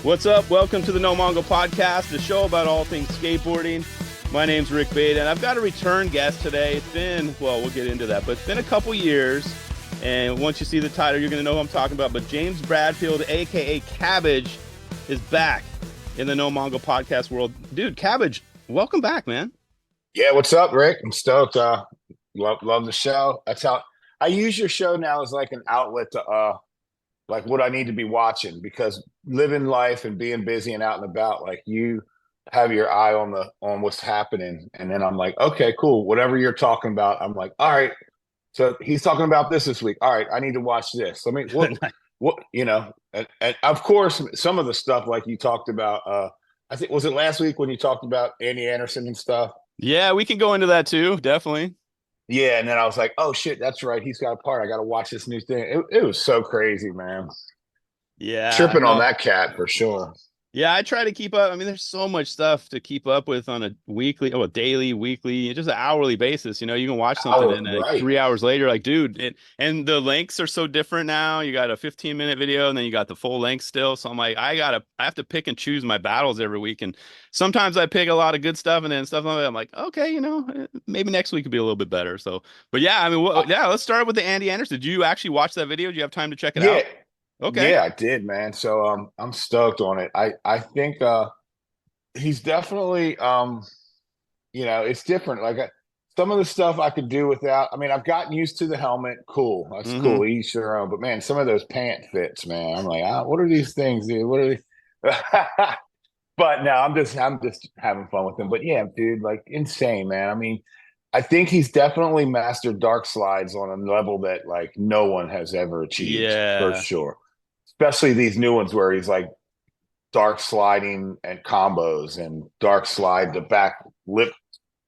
What's up? Welcome to the No Mongo Podcast, the show about all things skateboarding. My name's Rick Beta, and I've got a return guest today. It's been, well, we'll get into that, but it's been a couple years, and once you see the title, you're going to know who I'm talking about. But James Bradfield, a.k.a. Cabbage, is back in the No Mongo Podcast world. Dude, Cabbage, welcome back, man. Yeah, what's up, Rick? I'm stoked. Love the show. That's how I use your show now as like an outlet to like what I need to be watching, because living life and being busy and out and about, like you have your eye on what's happening. And then I'm like, okay, cool. Whatever you're talking about, I'm like, all right. So he's talking about this week. All right, I need to watch this. I mean, what and of course, some of the stuff like you talked about, I think, was it last week when you talked about Andy Anderson and stuff? Yeah, we can go into that too, definitely. Yeah, and then I was like, oh, shit, that's right. He's got a part. I got to watch this new thing. It was so crazy, man. Yeah. Tripping on that cat for sure. Yeah, I try to keep up. I mean, there's so much stuff to keep up with on a daily, weekly, just an hourly basis. You know, you can watch something and like 3 hours later, like, dude, and the lengths are so different now. You got a 15-minute video and then you got the full length still. So I'm like, I have to pick and choose my battles every week. And sometimes I pick a lot of good stuff and then stuff like that. I'm like, okay, maybe next week could be a little bit better. So, but yeah, I mean, let's start with the Andy Anderson. Did you actually watch that video? Do you have time to check it out? Okay. Yeah, I did, man. So I'm stoked on it. I think he's definitely it's different. Like some of the stuff I could do without. I mean, I've gotten used to the helmet. Cool. That's cool. Each their own. But man, some of those pant fits, man. I'm like, what are these things, dude? What are these? But no, I'm just having fun with them. But yeah, dude, like insane, man. I mean, I think he's definitely mastered dark slides on a level that like no one has ever achieved, for sure. Especially these new ones where he's like dark sliding and combos and dark slide the back lip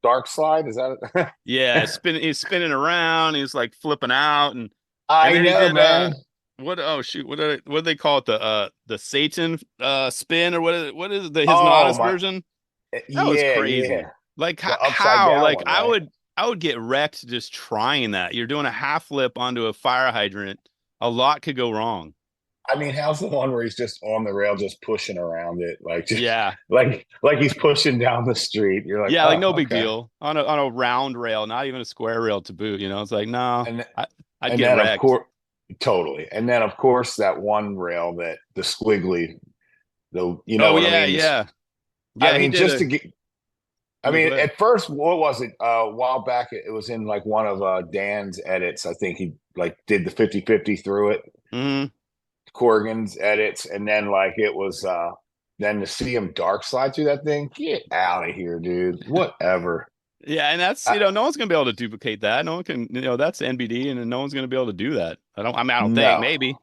dark slide. Is that it? Yeah, he's spinning around. He's like flipping out, and I know, man. What do they call it? The Satan spin, or what is his novice version? That was crazy. Yeah. Like how? Like one, right? I would get wrecked just trying that. You're doing a half flip onto a fire hydrant. A lot could go wrong. I mean, how's the one where he's just on the rail, just pushing around it, like like he's pushing down the street? You're like, like no big deal on a round rail, not even a square rail to boot. It's like no, I'd get wrecked. Of course, totally. And then of course that one rail that the squiggly, yeah. I mean, just to get. I mean, at first, what was it? A while back, it was in like one of Dan's edits. I think he like did the 50-50 through it. Mm-hmm. Corrigan's edits, and then like it was then to see him dark slide through that thing, get out of here, dude. Whatever. Yeah, and that's no one's gonna be able to duplicate that. No one can, that's NBD, and no one's gonna be able to do that. I don't think maybe.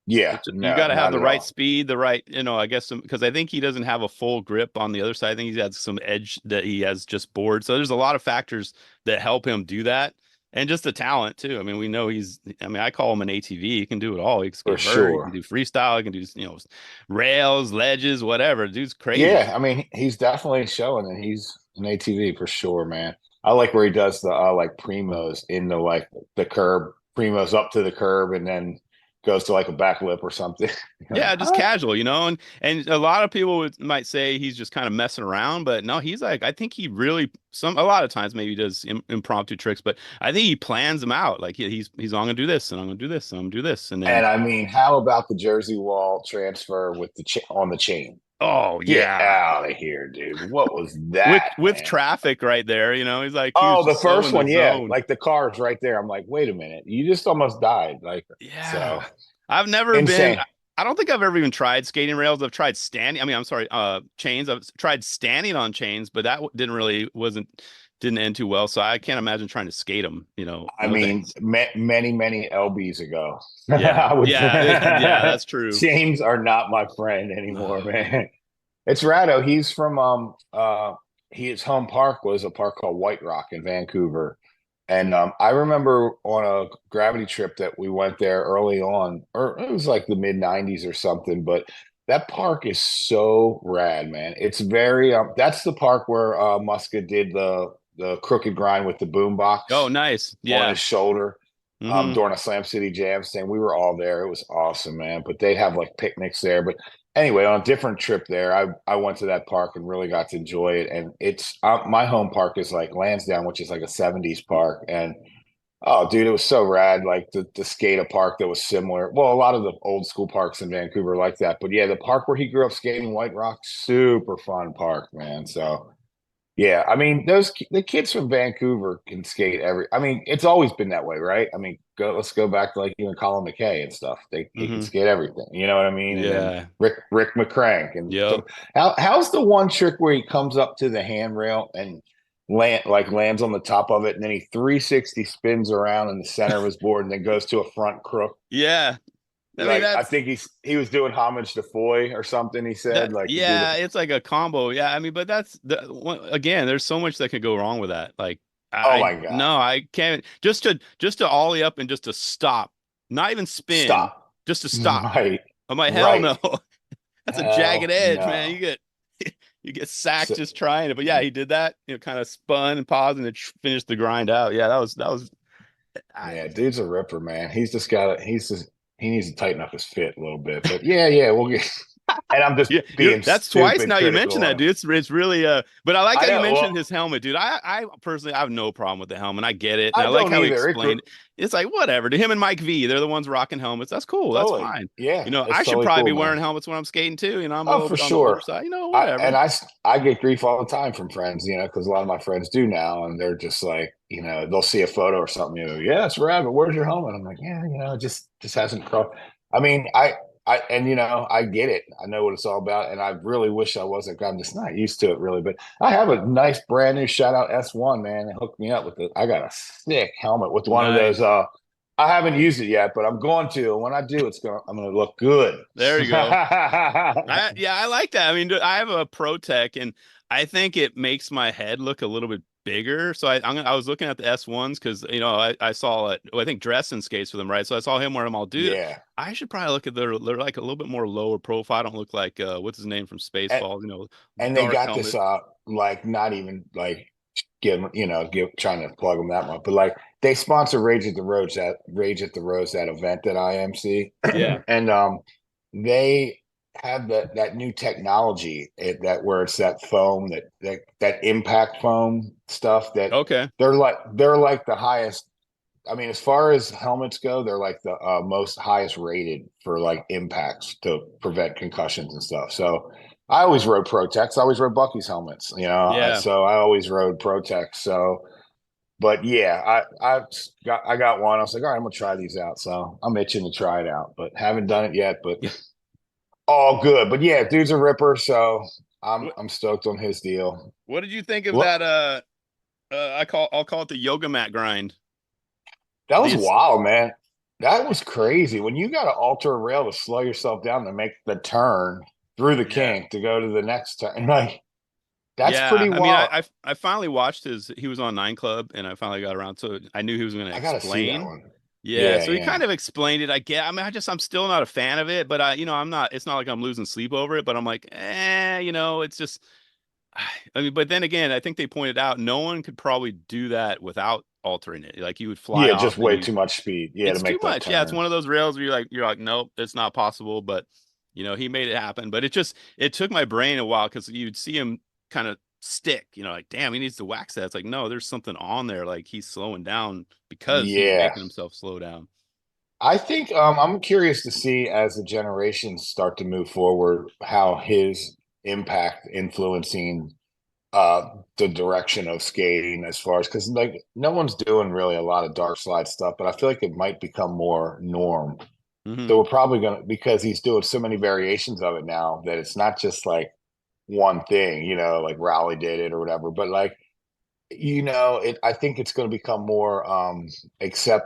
Yeah, you got to have the right speed, the right, I guess, because I think he doesn't have a full grip on the other side. I think he has some edge that he has just bored. So there's a lot of factors that help him do that. And just the talent too. I mean, we know I call him an ATV. He can do it all. He can skate vert, he can do freestyle, he can do, rails, ledges, whatever. Dude's crazy. Yeah, I mean, he's definitely showing that he's an ATV for sure, man. I like where he does the like primos in the curb, primos up to the curb, and then goes to like a back lip or something. Yeah, just casual, and a lot of people might say he's just kind of messing around, but no, he's like, I think he really a lot of times maybe does impromptu tricks, but I think he plans them out. Like he's gonna do this, and I'm gonna do this, and I'm gonna do this, and then. And I mean, how about the Jersey Wall transfer with on the chain? Oh yeah, get out of here, dude! What was that? with traffic right there, he's like, the first one, like the car's right there. I'm like, wait a minute, you just almost died, like, yeah. So I've never been. I don't think I've ever even tried skating rails. I've tried standing. I mean, I'm sorry, chains. I've tried standing on chains, but that didn't end too well. So I can't imagine trying to skate them. I mean, many LBs ago. Yeah, yeah, that's true. Chains are not my friend anymore, man. It's Rado. He's from his home park was a park called White Rock in Vancouver. And I remember on a gravity trip that we went there early on, or it was like the mid 90s or something, but that park is so rad, man. It's very, that's the park where Muska did the the crooked grind with the boom Oh, box nice. on Yeah. his shoulder Hmm. during a Slam City Jam thing. We were all there. It was awesome, man. But they'd have like picnics there. But anyway, on a different trip there, I went to that park and really got to enjoy it. And it's my home park is like Lansdowne, which is like a '70s park, and oh, dude, it was so rad. Like the skate park that was similar. Well, a lot of the old school parks in Vancouver are like that. But yeah, the park where he grew up skating, White Rock, super fun park, man. So yeah, I mean, the kids from Vancouver can skate I mean, it's always been that way, right? I mean, let's go back to like even Colin McKay and stuff. He can Hmm. skate everything, you know what I mean? And then Yeah. Rick McCrank and Yep. so how's the one trick where he comes up to the handrail and lands on the top of it and then he 360 spins around in the center of his board and then goes to a front crook. Yeah. I mean, Like I that's think he was doing homage to Foy or something. He said that. like to do the Yeah. It's like a combo. Yeah. I mean, but that's again, there's so much that could go wrong with that. Like, oh I my god, no, I can't just to ollie up and just to stop, not even spin, stop. just to stop. Right. I'm like, hell Right. no. That's a jagged Hell edge, man. no. You get sacked So, just trying it. But yeah, he did that. Kind of spun and paused and then finished the grind out. Yeah, that was. I, yeah, dude's a ripper, man. He needs to tighten up his fit a little bit. But yeah, we'll get and I'm just yeah, being that's twice stupid now you critical mentioned on that, him. dude. It's really but I like I how you know. mentioned Well, his helmet, dude. I personally I have no problem with the helmet. I get it, and I I like don't how he either. explained. It's like whatever. To him and Mike V, they're the ones rocking helmets. That's cool. That's totally. fine. Yeah, I it's should totally probably cool, be man. wearing helmets when I'm skating too. I'm a Oh, little for bit on the older sure. side. I Whatever. and I I get grief all the time from friends, because a lot of my friends do now, and they're just like, they'll see a photo or something, yeah, it's rad, but where's your helmet? I'm like, yeah, it just hasn't crossed. I mean, and I get it. I know what it's all about, and I really wish I wasn't. I'm just not used to it, really. But I have a nice brand new shout out S1, man. It hooked me up with it. I got a sick helmet with one of those. Nice. I haven't used it yet, but I'm going to. And when I do, I'm gonna look good. There you go. I like that. I mean, I have a Pro Tech, and I think it makes my head look a little bit bigger. So I was looking at the S1s because I saw it. Well, I think Dressen skates with them, right? So I saw him wear them all. Dude, Yeah. I should probably look at they're like a little bit more lower profile. I don't look like what's his name from And, Spaceballs, and they dark got this helmet. like not even like give trying to plug them that much, but like they sponsor Rage at the Rose, that event that IMC. Yeah. And they have that new technology that where it's that foam that impact foam stuff that Okay. they're like the highest. I mean, as far as helmets go, they're like the most highest rated for like impacts to prevent concussions and stuff. So I always rode Protex. I always rode Bucky's helmets, Yeah. so I always rode Protex. So, but yeah, I got one. I was like, all right, I'm gonna try these out. So I'm itching to try it out, but haven't done it yet. But all good. But yeah, dude's a ripper. So What I'm stoked on his deal. what did you think of What that I'll call it the yoga mat grind. That was These wild, man. That was crazy. When you got to alter a rail to slow yourself down to make the turn through the Yeah. kink to go to the next turn, like that's Yeah, pretty I mean, wild. I finally watched he was on Nine Club, and I finally got around to it. I knew he was going to I gotta see that explain. one. Yeah, Yeah, so he yeah. kind of explained it. I mean, I'm still not a fan of it, but I'm not. It's not like I'm losing sleep over it, but I'm like, it's just. I mean, but then again, I think they pointed out no one could probably do that without altering it. Like you would fly Yeah, just off, and way too much speed. Yeah, to it's too make that much. Yeah, it's turn. one of those rails where you're like, nope, it's not possible. But he made it happen. But it took my brain a while because you'd see him kind of stick, like, damn, he needs to wax that. It's like, no, there's something on there. Like he's slowing down because he's Yeah. making himself slow down. I think I'm curious to see as the generations start to move forward how his impact influencing the direction of skating as far as because like no one's doing really a lot of dark slide stuff, but I feel like it might become more norm. Hmm. So we're probably gonna because he's doing so many variations of it now that it's not just like one thing, like Raleigh did it or whatever, but like I think it's going to become more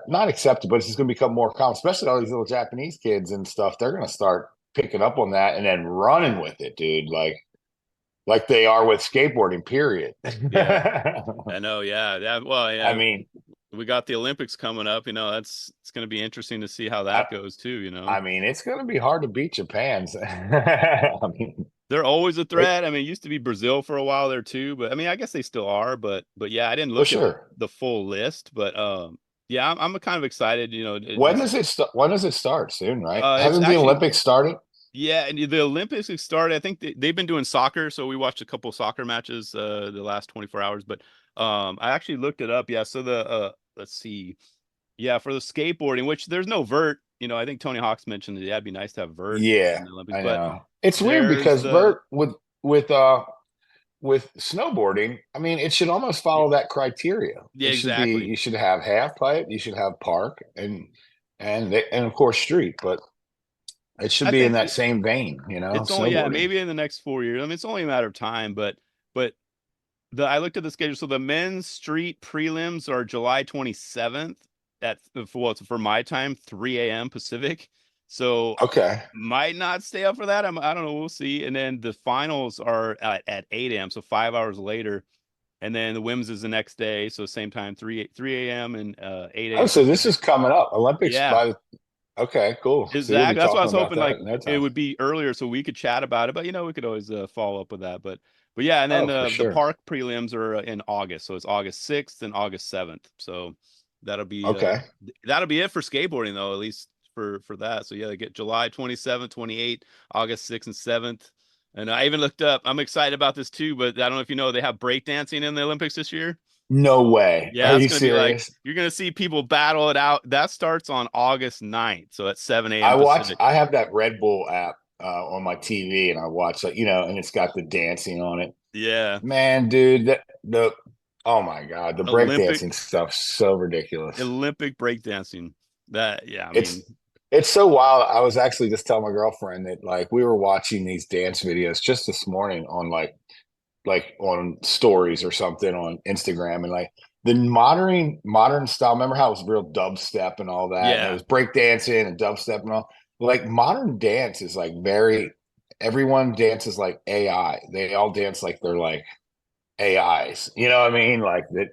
not accepted, but it's just going to become more common, especially all these little Japanese kids and stuff. They're going to start picking up on that and then running with it, dude. Like they are with skateboarding, period. Yeah, I know. Yeah, yeah. Well, I yeah, mean, we got the Olympics coming up. It's going to be interesting to see how I, that goes too. I mean, it's going to be hard to beat Japan's. I mean, They're always a It, threat. I mean, it used to be Brazil for a while there too, but I mean, I guess they still are. But yeah, I didn't for look at sure. the full list, but yeah, I'm kind of excited. You know, When does it start? When does it start? Soon, right? it's Haven't the actually Olympics started? yeah, and the Olympics have started. I think they've been doing soccer, so we watched a couple soccer matches the last 24 hours. But I actually looked it up. Yeah, so the let's see, yeah, for the skateboarding, which there's no vert. You know, I think Tony Hawk's mentioned that yeah, it'd be nice to have vert Yeah, in the Olympics, I but know. It's weird there's because the Bert with snowboarding, I mean, it should almost follow that criteria. yeah, It should be exactly. you should have half pipe, you should have park, and of course street, but it should I be in think that same vein, it's only yeah, snowboarding. maybe in the next 4 years. I mean, it's only a matter of time, but the I looked at the schedule. So the men's street prelims are July 27th at for well, it's for my time, 3 a.m. Pacific. So Okay. might not stay up for that. I don't know. We'll see. And then the finals are at 8 a.m. So 5 hours later. And then the women's is the next day. So same time, 3 a.m. and 8 Oh, a.m. so this is Pacific. coming up. Olympics Yeah. by the okay, cool. So you'll be Exactly. That's why I talking was about hoping that like in no it time. would be earlier so we could chat about it. But we could always follow up with that. But yeah, and then Oh, for the sure. park prelims are in August, so it's August 6th and August 7th. So that'll be uh Okay. that'll be it for skateboarding though, at least for that. So yeah, they get July 27th, 28th, August 6th and 7th. And I even looked up. I'm excited about this too, but I don't know if you know they have breakdancing in the Olympics this year. No way. Yeah, Are it's you gonna be like serious? you're gonna see people battle it out. That starts on August 9th, so at 7 a.m. Pacific. I have that Red Bull app on my TV and I watch like, and it's got the dancing on it. Yeah. Man, dude, the oh my God, the Olympic breakdancing stuff's so ridiculous. Olympic breakdancing. That yeah, I It's mean, it's so wild. I was actually just telling my girlfriend that like we were watching these dance videos just this morning on like on stories or something on Instagram and like the modern style. Remember how it was real dubstep and all that, and it yeah. was breakdancing and dubstep and all. Like modern dance is like very everyone dances like AI. They all dance like they're like AIs. You know what I mean? Like that.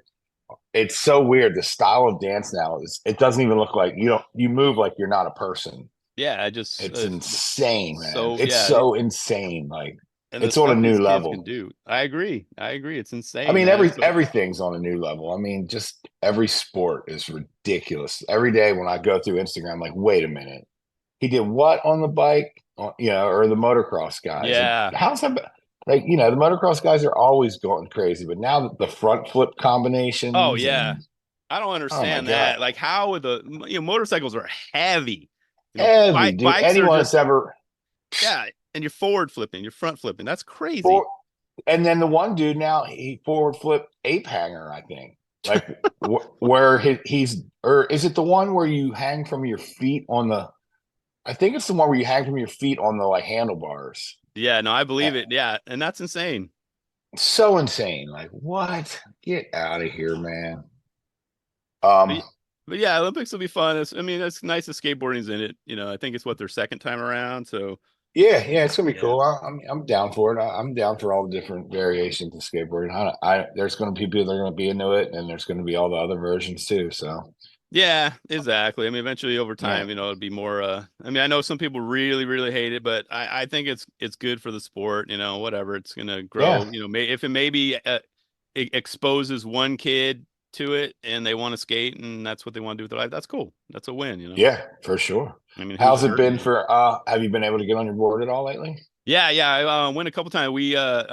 It's so weird. The style of dance now is it doesn't even look like you move like you're not a person. Yeah, I just It's insane, man. so It's yeah, so insane. Like and the it's on a stuff new these kids can level. do. I agree. I agree. It's I insane, mean, man. So everything's on a new level. I mean, just every sport is ridiculous. Every day when I go through Instagram, I'm like, wait a minute, he did what on the bike? Or the motocross guys. Like, yeah. how's that? Like, the motocross guys are always going crazy, but now the front flip Oh combinations yeah. and I don't oh my understand god, that. Like how would motorcycles are heavy. heavy dude. Bikes are Anyone that's just ever yeah, and you're forward flipping, you're front flipping. That's crazy. for, and then the one dude now he forward flip ape hanger, I think, like where he's or is it the one where you hang from your feet on the? I think it's the one where you hang from your feet on the like handlebars. Yeah, no, I Uh, believe it. Yeah, and that's insane. So insane. Like what? Get out of here, man. But, Um, but yeah, Olympics will be fun. I mean, it's nice that skateboarding's in it. I think it's what their second time around. So yeah, it's gonna be yeah, cool. I'm down for it. I'm down for all the different variations of skateboarding. There's gonna be people that are gonna be into it, and there's gonna be all the other versions too. So yeah, exactly. I mean, eventually over yeah, time, it'd be more. I mean, I know some people really, really hate it, but I think it's good for the sport. Whatever it's gonna yeah, grow. If it maybe it exposes one kid to it and they want to skate and that's what they want to do with their life, that's cool. That's a win. yeah, for sure. I mean, who's How's it it hurting been you? for? Have you been able to get on your board at all lately? Yeah. I went a couple times. We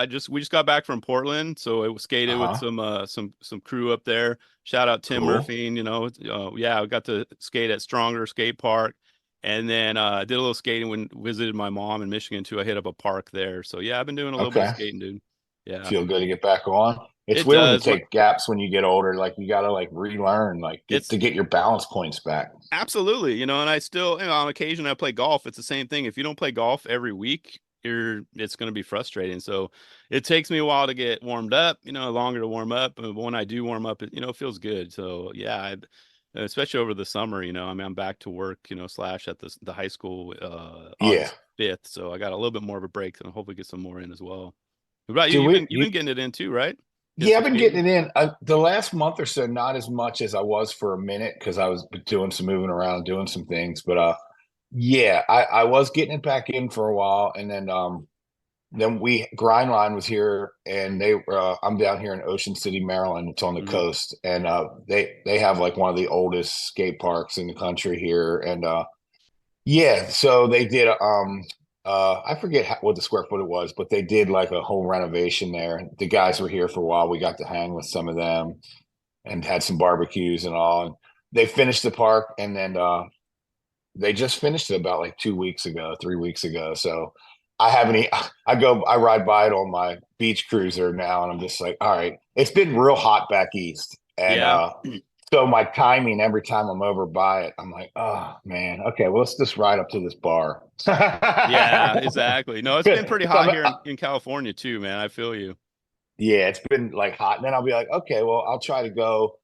just got back from Portland, so it was Uh skated with huh. some crew up there. Shout out Tim Cool. Murphy. Yeah, I got to skate at Stronger Skate Park, and then did a little skating when visited my mom in Michigan too. I hit up a park there, so yeah, I've been doing a little bit of Okay. skating, dude. Yeah, Feel good to get back on. It's it weird when you does. take gaps when you get older. Like you got to like relearn, like It's get your balance points back. absolutely, and I still, on occasion I play golf. It's the same thing. If you don't play golf every week, it's going to be frustrating. So it takes me a while to get warmed up, longer to warm up. But when I do warm up, it feels good. So yeah, especially over the summer, I mean, I'm back to work, slash at the high school, Yeah, August 5th. So I got a little bit more of a break and hopefully get some more in as well. What about you? do You've we? been, you've been getting it in too, right? Getting Yeah, some I've been skating? getting it in. The last month or so, not as much as I was for a minute because I was doing some moving around, doing some things. But yeah, I was getting it back in for a while, and then Grindline was here, and I'm down here in Ocean City, Maryland. It's on the Hmm. coast, and they have like one of the oldest skate parks in the country here. And yeah, so they did I forget what the square foot it was, but they did like a whole renovation there. The guys were here for a while. We got to hang with some of them and had some barbecues and all. And they finished the park, and then they just finished it about like 2 weeks ago, 3 weeks ago. So I haven't. I ride by it on my beach cruiser now, and I'm just like, all right. It's been real hot back east, and Yeah. so my timing every time I'm over by it, I'm like, oh man, okay, well let's just ride up to this bar. Yeah, exactly. No, it's been pretty hot here So in California too, man. I feel you. yeah, it's been like hot. And then I'll be like, okay, well, I'll try to go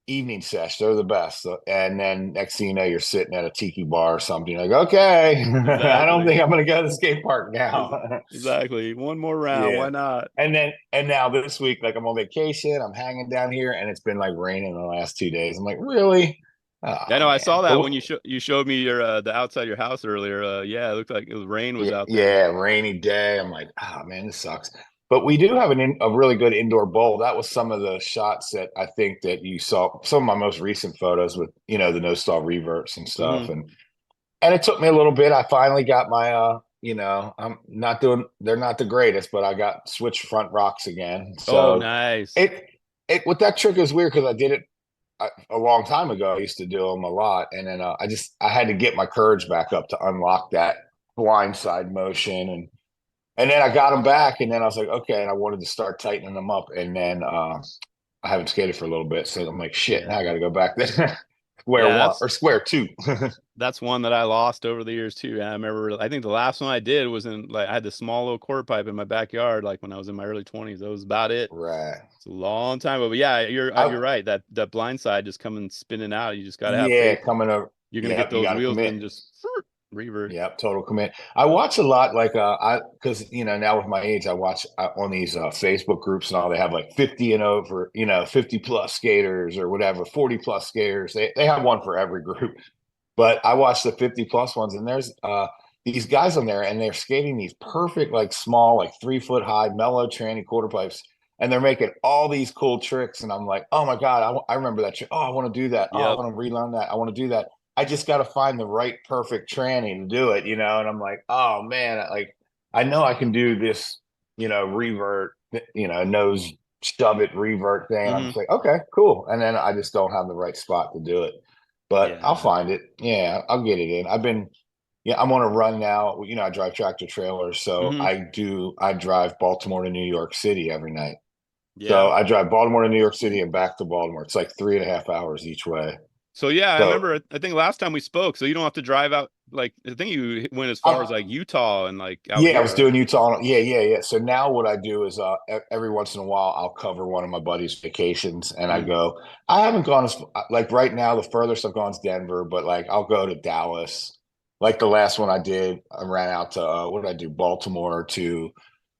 evening sesh. They're the best. And then next thing you know, you're sitting at a tiki bar or something. You're like, okay, I don't Exactly. think I'm going to go to the skate park now. Exactly. One more round. Yeah. Why not? And now this week, like I'm on vacation, I'm hanging down here, and it's been like raining the last 2 days. I'm like, really? I Oh know I saw man. that when you showed me your the outside your house earlier. Yeah, it looked like rain was Yeah, out there. yeah, rainy day. I'm like, oh man, this sucks. But we do have a really good indoor bowl. That was some of the shots that I think that you saw. Some of my most recent photos with the no stall reverts and stuff, Hmm. and it took me a little bit. I finally got my I'm not doing. They're not the greatest, but I got switch front rocks again. Oh, So nice. it with that trick is weird because I did it a long time ago. I used to do them a lot, and then I had to get my courage back up to unlock that blindside motion, and then I got them back, and then I was like, okay, and I wanted to start tightening them up, and then I haven't skated for a little bit, so I'm like, shit, now Yeah. I got to go back there, square Yeah, one or square two. that's one that I lost over the years too. I remember I think the last one I did was in like I had this small little quarter pipe in my backyard like when I was in my early 20s. That was about it. Right. It's a long time ago. But yeah, I you're right. That blind side just coming spinning out. You just got to have Yeah, faith that coming over. you're going to get Yep, you those got to wheels commit. and just revert. Yep, total commit. I watch a lot, like I because now with my age, I watch on these Facebook groups and all. They have like 50 and over, 50 plus skaters or whatever, 40 plus skaters. They have one for every group. But I watch the 50 plus ones, and there's these guys on there, and they're skating these perfect, like small, like 3 foot high, mellow tranny quarter pipes, and they're making all these cool tricks. And I'm like, oh my god, I remember that trick. Oh, I want to do that. Oh, I Yep. want to relearn that. I want to do that. I just got to find the right perfect tranny to do it, And I'm like, oh man, like I know I can do this, revert, nose shove it revert thing. And I'm Hmm. just like, okay, cool. And then I just don't have the right spot to do it, but I'll Yeah. find it. Yeah, I'll get it in. Yeah, I'm on a run now. I drive tractor trailers, so Hmm. I drive Baltimore to New York City every night. Yeah. So I drive Baltimore to New York City and back to Baltimore. It's like 3.5 hours each way. So yeah, I So remember I think last time we spoke, so you don't have to drive out like I think you went as far as I'm, like Utah and like out yeah, I here, was right? doing Utah. Yeah, yeah, yeah. So now what I do is every once in a while I'll cover one of my buddy's vacations and I Mm. go. I haven't gone as like right now the furthest I've gone is Denver, but like I'll go to Dallas. Like the last one I did, I ran out to what did I do? Baltimore to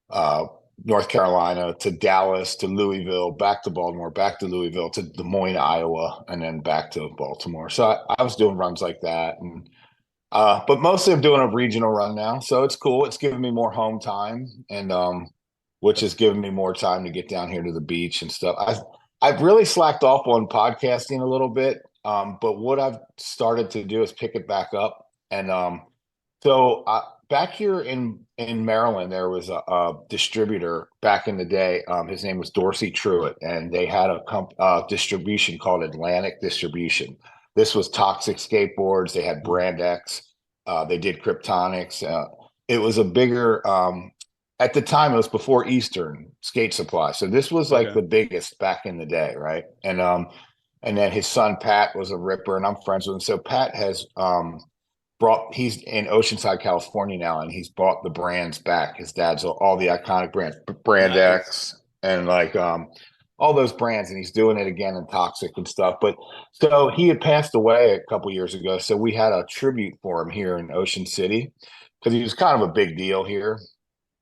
uh, North Carolina to Dallas to Louisville, back to Baltimore, back to Louisville to Des Moines, Iowa, and then back to Baltimore. So I was doing runs like that, and but mostly I'm doing a regional run now, so it's cool. It's giving me more home time, and which is giving me more time to get down here to the beach and stuff. I've really slacked off on podcasting a little bit, but what I've started to do is pick it back up, and so back here in Maryland, there was a distributor back in the day. His name was Dorsey Truitt, and they had a distribution called Atlantic Distribution. This was Toxic Skateboards. They had Mm. Brand X. They did Kryptonics. It was a bigger. At the time, it was before Eastern Skate Supply, so this was like Okay. the biggest back in the day, right? And then his son Pat was a ripper, and I'm friends with him. So Pat has he's in Oceanside, California now, and he's bought the brands back. His dad's all the iconic brands, Brand Nice. X, and like all those brands, and he's doing it again in Toxic and stuff. But so he had passed away a couple years ago, so we had a tribute for him here in Ocean City because he was kind of a big deal here,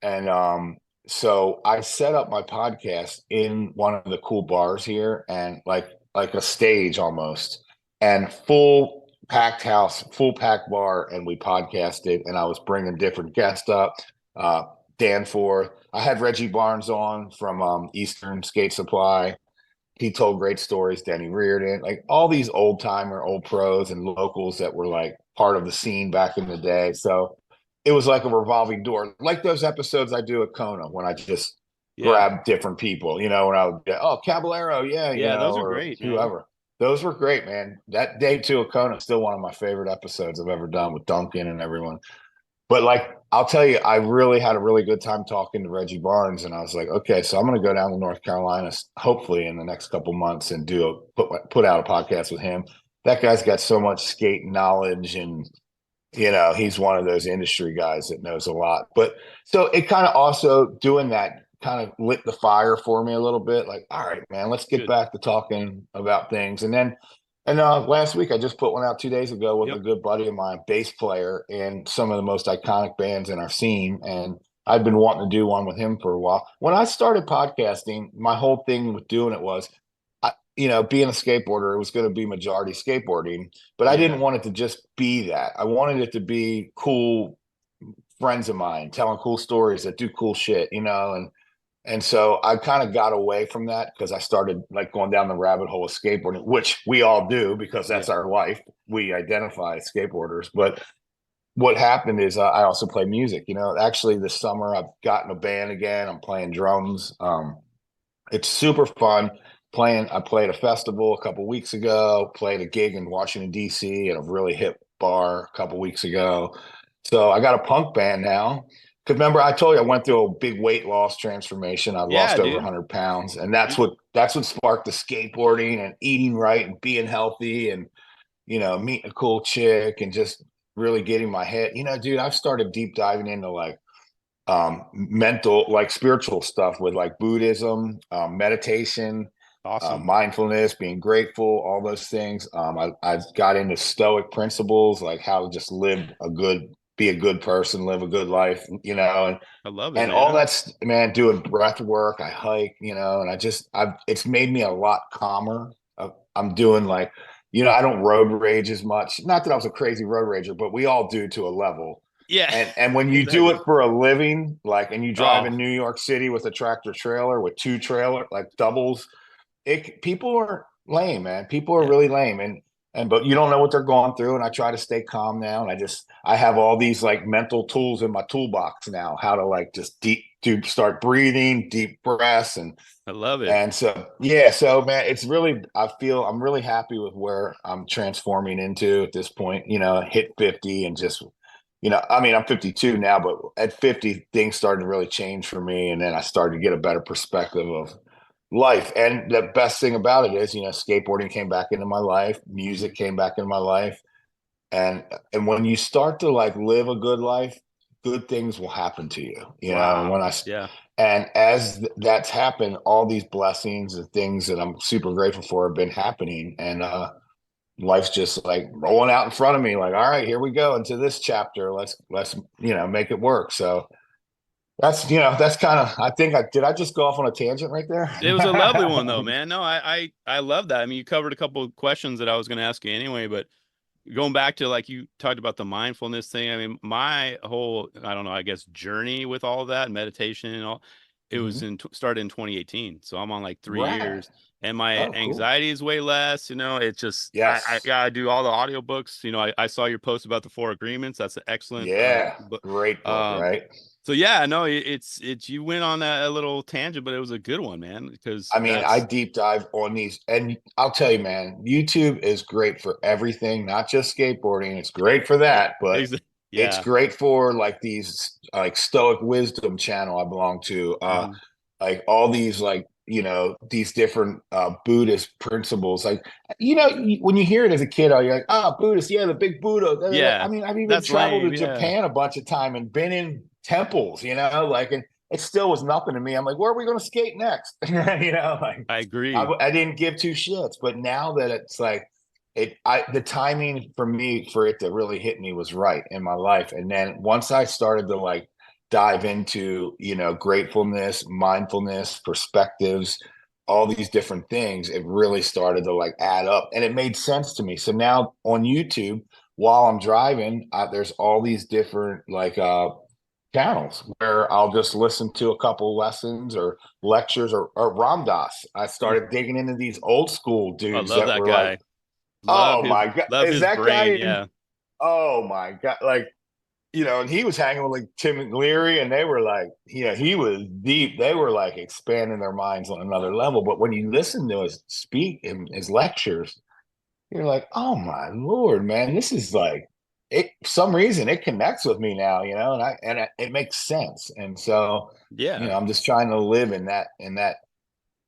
and so I set up my podcast in one of the cool bars here, and like a stage almost, and full packed house, full packed bar, and we podcasted, and I was bringing different guests up. Uh, Danforth. I had Reggie Barnes on from Eastern Skate Supply. He told great stories. Denny Reardon, like all these old timer, old pros and locals that were like part of the scene back in the day. So it was like a revolving door, like those episodes I do at Kona when I just Yeah. grab different people, you know, when I would get, oh, Caballero, yeah, you Yeah, know, those are or great, man. whoever. Those were great, man. That day two of Kona is still one of my favorite episodes I've ever done with Duncan and everyone. But like, I'll tell you, I really had a really good time talking to Reggie Barnes, and I was like, okay, so I'm going to go down to North Carolina, hopefully in the next couple months, and put out a podcast with him. That guy's got so much skate knowledge, and you know, he's one of those industry guys that knows a lot. But so it kind of also doing that kind of lit the fire for me a little bit. Like, all right, man, let's get Good. back to talking about things. And then, and last week I just put one out 2 days ago with a Yep. good buddy of mine, bass player, and some of the most iconic bands in our scene. And I've been wanting to do one with him for a while. When I started podcasting, my whole thing with doing it was, you know, being a skateboarder, it was going to be majority skateboarding, but I Yeah. didn't want it to just be that. I wanted it to be cool friends of mine telling cool stories that do cool shit, you know, and so I kind of got away from that because I started like going down the rabbit hole of skateboarding, which we all do because Yeah. that's our life. We identify as skateboarders, but what happened is I also play music. You know, actually this summer I've gotten a band again. I'm playing drums. It's super fun playing. I played a festival a couple weeks ago, played a gig in Washington, D.C. at a really hip bar a couple weeks ago. So I got a punk band now. Because remember, I told you I went through a big weight loss transformation. I Yeah, lost over dude. 100 pounds, and You- that's what sparked the skateboarding and eating right and being healthy and you know meeting a cool chick and just really getting my head. You know, dude, I've started deep diving into like mental, like spiritual stuff with like Buddhism, meditation, Awesome. mindfulness, being grateful, all those things. I got into Stoic principles, like how to just be a good person, live a good life, you know, I love it, and all man. that's, man, doing breath work. I hike, you know, and it's made me a lot calmer. I'm doing like, you know, I don't road rage as much. Not that I was a crazy road rager, but we all do to a level. Yeah. And when you do Exactly. it for a living, like, and you drive Oh, in New York City with a tractor trailer with two trailer, like doubles, people are lame, man. People are yeah. really lame. But you don't know what they're going through. And I try to stay calm now. And I have all these like mental tools in my toolbox now, how to like just start breathing, deep breaths. I love it. And so, yeah, so man, I'm really happy with where I'm transforming into at this point, you know, hit 50 and just, you know, I mean, I'm 52 now, but at 50, things started to really change for me. And then I started to get a better perspective of life. And the best thing about it is, you know, skateboarding came back into my life, music came back into my life. And when you start to like live a good life, good things will happen to you, you know. And Wow. Yeah. as that's happened, all these blessings and things that I'm super grateful for have been happening. And life's just like rolling out in front of me, like, all right, here we go into this chapter. Let's you know, make it work. So that's, you know, that's kind of, I just go off on a tangent right there? It was a lovely one though, man. No, I love that. I mean, you covered a couple of questions that I was going to ask you anyway, but going back to like you talked about the mindfulness thing. I mean, my whole, I don't know, I guess journey with all of that meditation and all, it was Mhm. started in 2018. So I'm on like 3 years Right. and my Oh, cool. anxiety is way less, it's just, I Yes. gotta do all the audiobooks. I saw your post about the four agreements. That's an excellent, Yeah. book. Great book, Um, right? so yeah, no, it's, you went on a little tangent, but it was a good one, man, because I mean, I that's deep dive on these, and I'll tell you, man, YouTube is great for everything, not just skateboarding. It's great for that, but it's yeah. great for like these like Stoic Wisdom channel I belong to, Mhm. like all these like, you know, these different Buddhist principles. Like, you know, when you hear it as a kid, you're like, oh, Buddhist, yeah, the big Buddha. Da, da, da. I Yeah, mean, I've even that's traveled to lame. Yeah. Japan a bunch of time and been in temples, you know, like, and it still was nothing to me. I'm like, where are we going to skate next? You know, like I agree. I didn't give two shits. But now that it's like the timing for me for it to really hit me was right in my life. And then once I started to like dive into, you know, gratefulness, mindfulness, perspectives, all these different things, it really started to like add up and it made sense to me. So now on YouTube, while I'm driving, there's all these different like channels where I'll just listen to a couple lessons or lectures or Ram Dass. I Mm. started digging into these old school I dudes love that that were like, guy. oh my God, Love is his that guy brain. in, Yeah. oh my God, like, and he was hanging with like Tim and Leary, and they were like, he was deep. They were like expanding their minds on another level. But when you listen to his speak in his lectures, you're like, oh my Lord, man, this is like it. For some reason it connects with me now, it makes sense. And so, Yeah. I'm just trying to live in that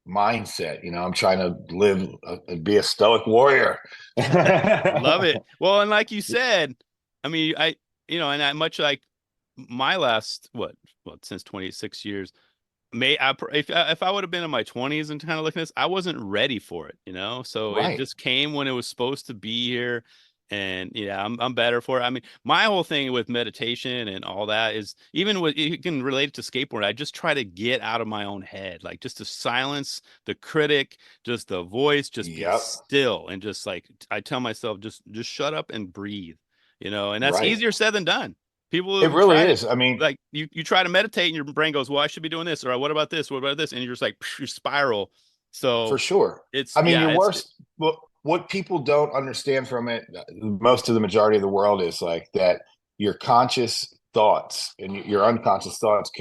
mindset. I'm trying to live, be a stoic warrior. Love it. Well, and like you said, I mean, and I much like my last since 26 years, if I would have been in my 20s and kind of looking at this, I wasn't ready for it, so it Right. just came when it was supposed to be here. And yeah, I'm better for it. I mean, my whole thing with meditation and all that is, even with, you can relate it to skateboard. I just try to get out of my own head, like just to silence the critic, just the voice, just be Yep. still, and just like I tell myself, just shut up and breathe, and that's Right. easier said than done. People It have really tried it. is. I mean, Like you try to meditate and your brain goes, well, I should be doing this, or what about this, what about this, and you're just like you spiral. for So sure. it's I mean, yeah, your it's worst, what people don't understand from it, most of the majority of the world, is like that your conscious thoughts and your unconscious thoughts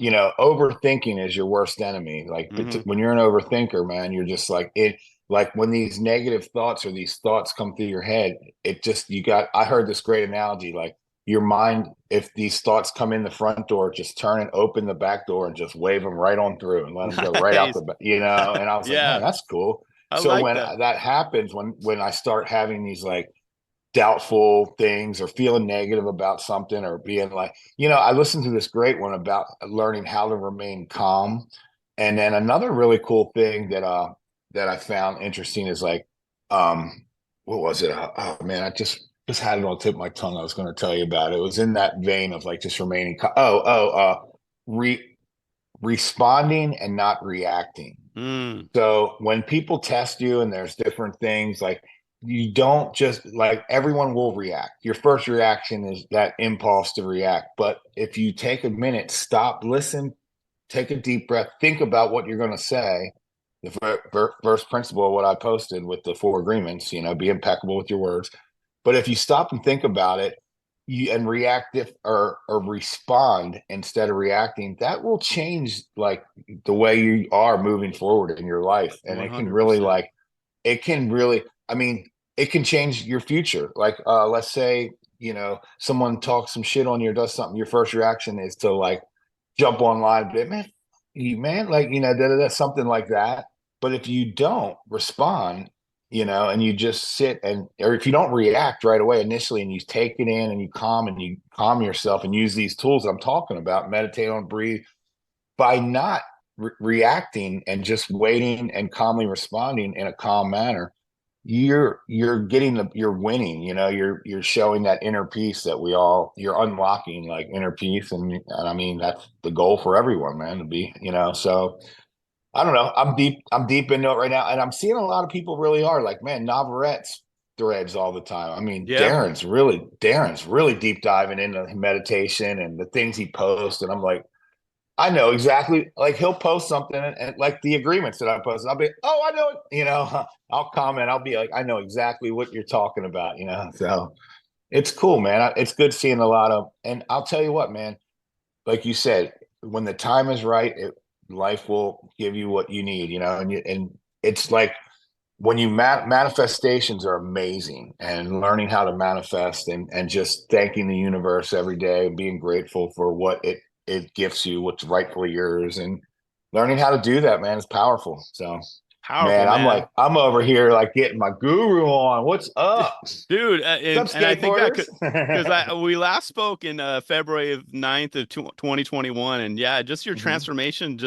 overthinking is your worst enemy. Like, mhm. when you're an overthinker, man, you're just like it. Like when these negative thoughts or these thoughts come through your head, I heard this great analogy, like your mind, if these thoughts come in the front door, just turn and open the back door and just wave them right on through and let them go right out the Nice. back, and I was like, man, Yeah, that's cool. I So like when that. that happens, when I start having these like doubtful things or feeling negative about something or being like, I listened to this great one about learning how to remain calm. And then another really cool thing that I found interesting is like, what was it? Oh man, I just had it on the tip of my tongue. I was going to tell you about it. It was in that vein of like just remaining re responding and not reacting. Mm. So when people test you and there's different things, like, you don't just, like, everyone will react. Your first reaction is that impulse to react. But if you take a minute, stop, listen, take a deep breath, think about what you're going to say. The first principle of what I posted with the 4 agreements, be impeccable with your words. But if you stop and think about it, and react, or respond instead of reacting, that will change like the way you are moving forward in your life. And $100%. it can really, I mean, it can change your future. Like, let's say, someone talks some shit on you or does something, your first reaction is to like jump online, but man, like, something like that. But if you don't respond, and you just sit, or if you don't react right away initially, and you take it in and you calm yourself and use these tools that I'm talking about, meditate on, breathe, by not reacting and just waiting and calmly responding in a calm manner, you're winning. You're showing that inner peace that you're unlocking, like inner peace. And I mean, that's the goal for everyone, man, to be, so I don't know. I'm deep into it right now, and I'm seeing a lot of people really are like, man, Navarrette's threads all the time. I mean, Yeah. Darren's really deep diving into meditation and the things he posts, and I'm like, I know exactly. Like, he'll post something, and like the agreements that I posted, I'll be, oh, I know it. I'll comment. I'll be like, I know exactly what you're talking about. So it's cool, man. It's good seeing a lot of, and I'll tell you what, man. Like you said, when the time is right, life will give you what you need. And it's like when manifestations are amazing, and learning how to manifest, and just thanking the universe every day and being grateful for what it gifts you, what's rightfully yours, and learning how to do that, man, is powerful. So, Powerful, man, man. I'm over here like getting my guru on. What's up? Dude, What's and up, I think that could, skateboarders? because I we last spoke in February of 9th of 2021, and yeah, just your Mhm. transformation,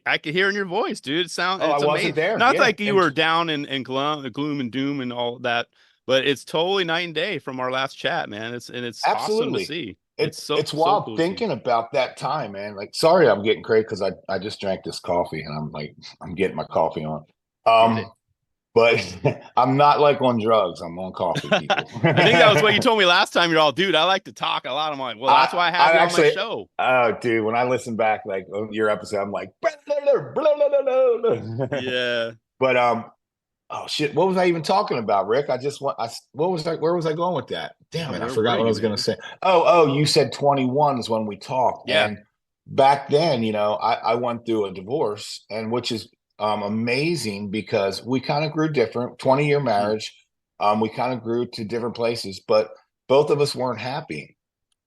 I could hear in your voice, dude. Oh, I It's amazing. wasn't there. Not Yeah. like you And were down in gloom and doom and all that, but it's totally night and day from our last chat, man. It's awesome to absolutely. see. It's so It's so wild cool to see. thinking about that time, man. Like, sorry, I'm getting crazy because I just drank this coffee and I'm like, I'm getting my coffee on. Get Um, it. but I'm not like on drugs. I'm on coffee, people. I think that was what you told me last time. You're all, dude, I like to talk a lot. I'm like, well, that's why I have I you on my actually, show. oh, dude, when I listen back like on your episode, I'm like, Yeah. but oh shit, what was I even talking about, Rick? I just want, what was I, where was I going with that? Damn Yeah, it, I where forgot were what I you, was going to man? say. Oh, you said 21 is when we talked, Yeah. and back then, I went through a divorce, and which is amazing because we kind of grew different. 20-year Mhm. marriage, we kind of grew to different places, but both of us weren't happy.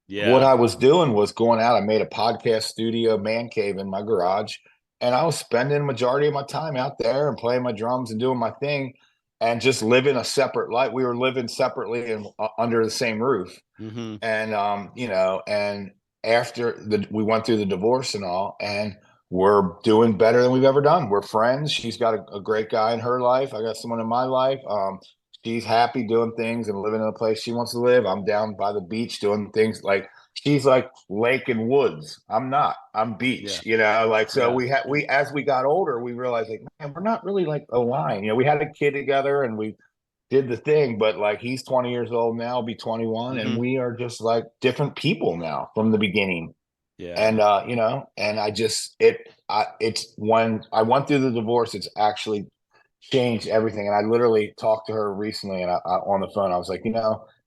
What Yeah. I was doing was going out. I made a podcast studio, man cave in my garage, and I was spending the majority of my time out there and playing my drums and doing my thing and just living a separate life. We were living separately and under the same roof. Hmm. And and after we went through the divorce and all, and we're doing better than we've ever done. We're friends. She's got a great guy in her life. I got someone in my life. She's happy doing things and living in a place she wants to live. I'm down by the beach doing things like she's like lake and woods. I'm not. I'm Yeah. beach. Like so Yeah. we as we got older, we realized like man, we're not really like aligned. We had a kid together and we did the thing, but like he's 20 years old now, be 21, and Hmm. we are just like different people now from the beginning. Yeah. And and it's when I went through the divorce, it's actually changed everything. And I literally talked to her recently and on the phone, I was like,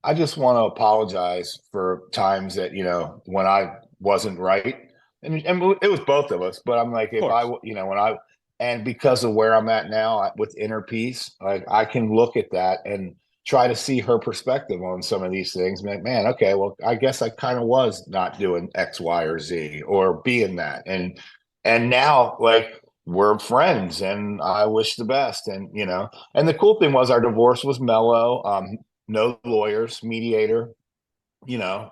I just want to apologize for times that, when I wasn't right. And it was both of us, but I'm like, Of if I, course. when I, and because of where I'm at now with inner peace, like I can look at that and try to see her perspective on some of these things. Like, man, okay, well, I guess I kind of was not doing X, Y, or Z or being that. And now like we're friends and I wish the best. And the cool thing was our divorce was mellow, no lawyers, mediator,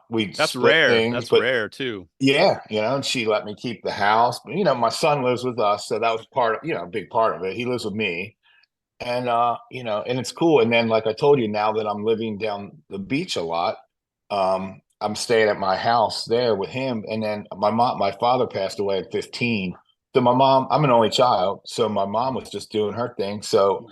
we'd That's split rare. things, That's but rare too. yeah, and she let me keep the house. But my son lives with us, so that was part of, a big part of it. He lives with me. And and it's cool. And then like I told you, now that I'm living down the beach a lot, I'm staying at my house there with him. And then my father passed away at 15. So I'm an only child. So my mom was just doing her thing. So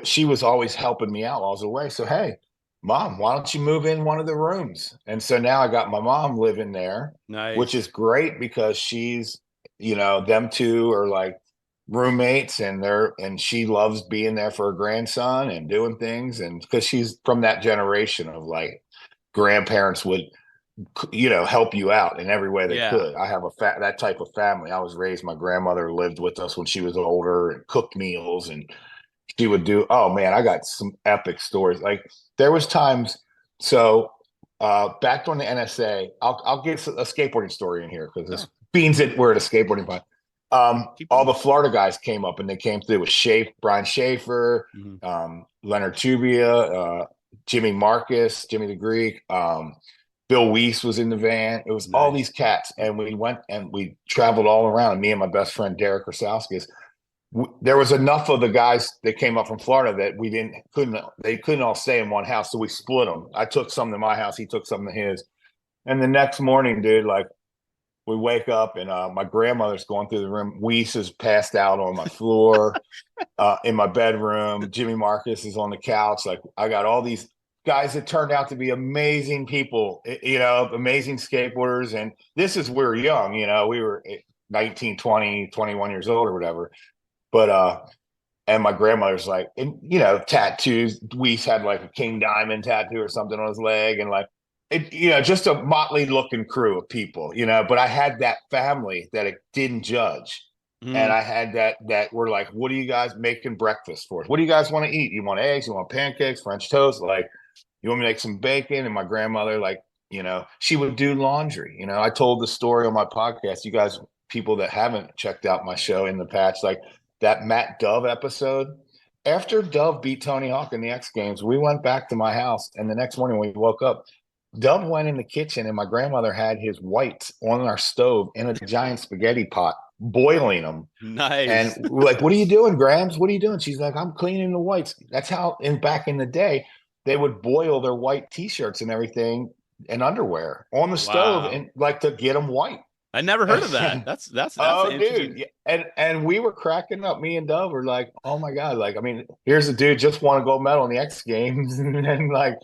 she was always helping me out while I was away. So hey, mom, why don't you move in one of the rooms? And so now I got my mom living there, which is Nice. great because she's, them two are like roommates and she loves being there for her grandson and doing things. And because she's from that generation of like grandparents would help you out in every way they Yeah. could. I have that type of family. I was raised, my grandmother lived with us when she was older and cooked meals, and she would do, oh man, I got some epic stories. Like there was times, so back during the NSA, I'll get a skateboarding story in here because this No, beans that we're at a skateboarding point. keep All going. the Florida guys came up and they came through with Brian Schaefer, Hmm. Leonard Tubia, Jimmy Marcus, Jimmy the Greek, Bill Weiss was in the van. It was all these Nice. cats, and we went and we traveled all around. And me and my best friend Derek Rosowskis, there was enough of the guys that came up from Florida that they couldn't all stay in one house, so we split them. I took some to my house, he took some to his, and the next morning, dude, like we wake up and my grandmother's going through the room. Weiss is passed out on my floor in my bedroom. Jimmy Marcus is on the couch. Like I got all these guys that turned out to be amazing people, amazing skateboarders. And this is we were young, we were 19, 20, 21 years old or whatever. But and my grandmother's like, and tattoos. Weiss had like a King Diamond tattoo or something on his leg, and like it, just a motley looking crew of people, But I had that family that it didn't judge, and Hmm. I had that were like, what are you guys making breakfast for? What do you guys want to eat? You want eggs? You want pancakes? French toast? Like, you want me to make some bacon? And my grandmother, like, she would do laundry. I told the story on my podcast. You guys, people that haven't checked out my show in the past, like that Matt Dove episode. After Dove beat Tony Hawk in the X Games, we went back to my house, and the next morning when we woke up, Dove went in the kitchen, and my grandmother had his whites on our stove in a giant spaghetti pot, boiling them. And Nice. we're like, "What are you doing, Grams? What are you doing?" She's like, "I'm cleaning the whites." That's how, back in the day, they would boil their white T-shirts and everything and underwear on the stove, Wow. and like to get them white. I never heard of that. That's an Oh, interesting. dude. Yeah. And we were cracking up. Me and Dove were like, oh my God. Like, I mean, here's a dude just won a gold medal in the X Games. And like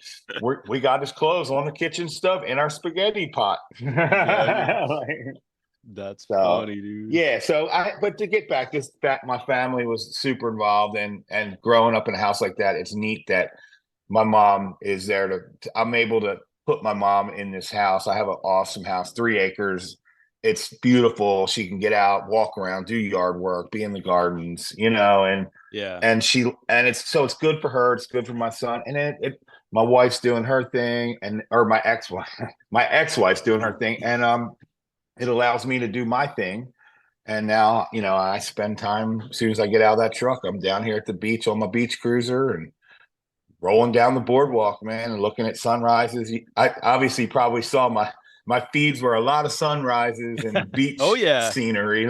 we got his clothes on the kitchen stuff in our spaghetti pot. Exactly. Like, That's so funny, dude. yeah, so but to get back, my family was super involved, and growing up in a house like that, it's neat that my mom is there I'm able to put my mom in this house. I have an awesome house, 3 acres. It's beautiful. She can get out, walk around, do yard work, be in the gardens, Yeah. and it's good for her. It's good for my son. And my wife's doing her thing, or my ex-wife, my ex-wife's doing her thing. And it allows me to do my thing. And now, I spend time as soon as I get out of that truck. I'm down here at the beach on my beach cruiser and rolling down the boardwalk, man, and looking at sunrises. I obviously probably saw my feeds were a lot of sunrises and Oh beach yeah. scenery.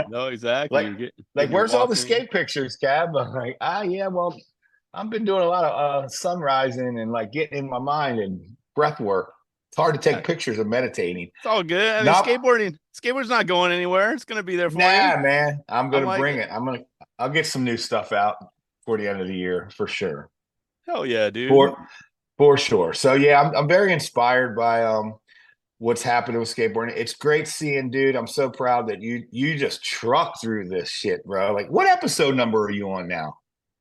No, exactly. like, You're getting your where's all the walk in. skate pictures, Cab? I'm like, yeah, well, I've been doing a lot of sunrising and like getting in my mind and breath work. It's hard to Yeah. take pictures of meditating. It's all good. I mean, Not skateboarding's not going anywhere. It's gonna be there for you. Nah, man. I'm I'm gonna like, bring it. I'll get some new stuff out for the end of the year for sure. hell yeah, dude. For for sure. So yeah, I'm very inspired by what's happening with skateboarding. It's great seeing, dude. I'm so proud that you just truck through this shit, bro. Like, what episode number are you on now?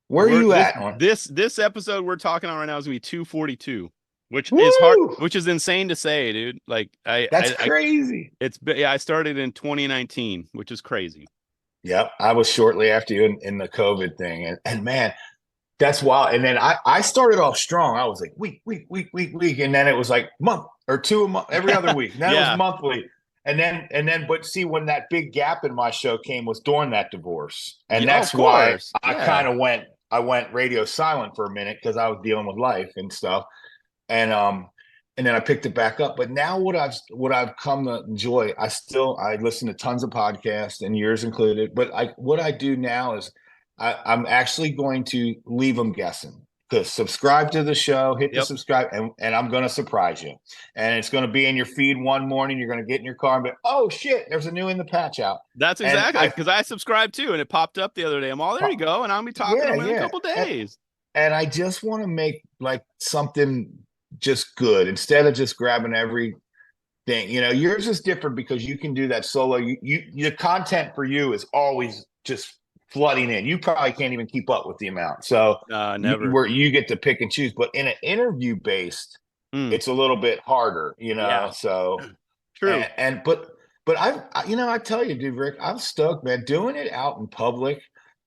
Where are We're you at on? this episode we're talking on right now is gonna be 242, which is hard, Woo! which is insane to say, dude. Like That's crazy. yeah, I started in 2019, which is crazy. Yep, I was shortly after you in the COVID thing, and man, that's wild. And then I started off strong. I was like week, and then it was like month or two a month, every other week. Then it was Yeah. monthly, but see, when that big gap in my show came was during that divorce, and Yeah, of that's why course. I Yeah. kind of went radio silent for a minute because I was dealing with life and stuff, and and then I picked it back up. But now what I've come to enjoy, I listen to tons of podcasts and yours included. But what I do now is I'm actually going to leave them guessing. Because subscribe to the show, hit the Yep. subscribe, and I'm going to surprise you. And it's going to be in your feed one morning. You're going to get in your car and be, oh shit, there's a new In the Patch out. That's And exactly because I subscribed too, and it popped up the other day. I'm all there you go, and I'll be talking to yeah, them in a yeah. couple And, days. and I just want to make like something just good instead of just grabbing everything. Yours is different because you can do that solo. The content for you is always just flooding in. You probably can't even keep up with the amount. So Never. where you get to pick and choose. But in an interview based, Mm, it's a little bit harder, yeah. So True. but I tell you, dude, Rick, I'm stoked, man. Doing it out in public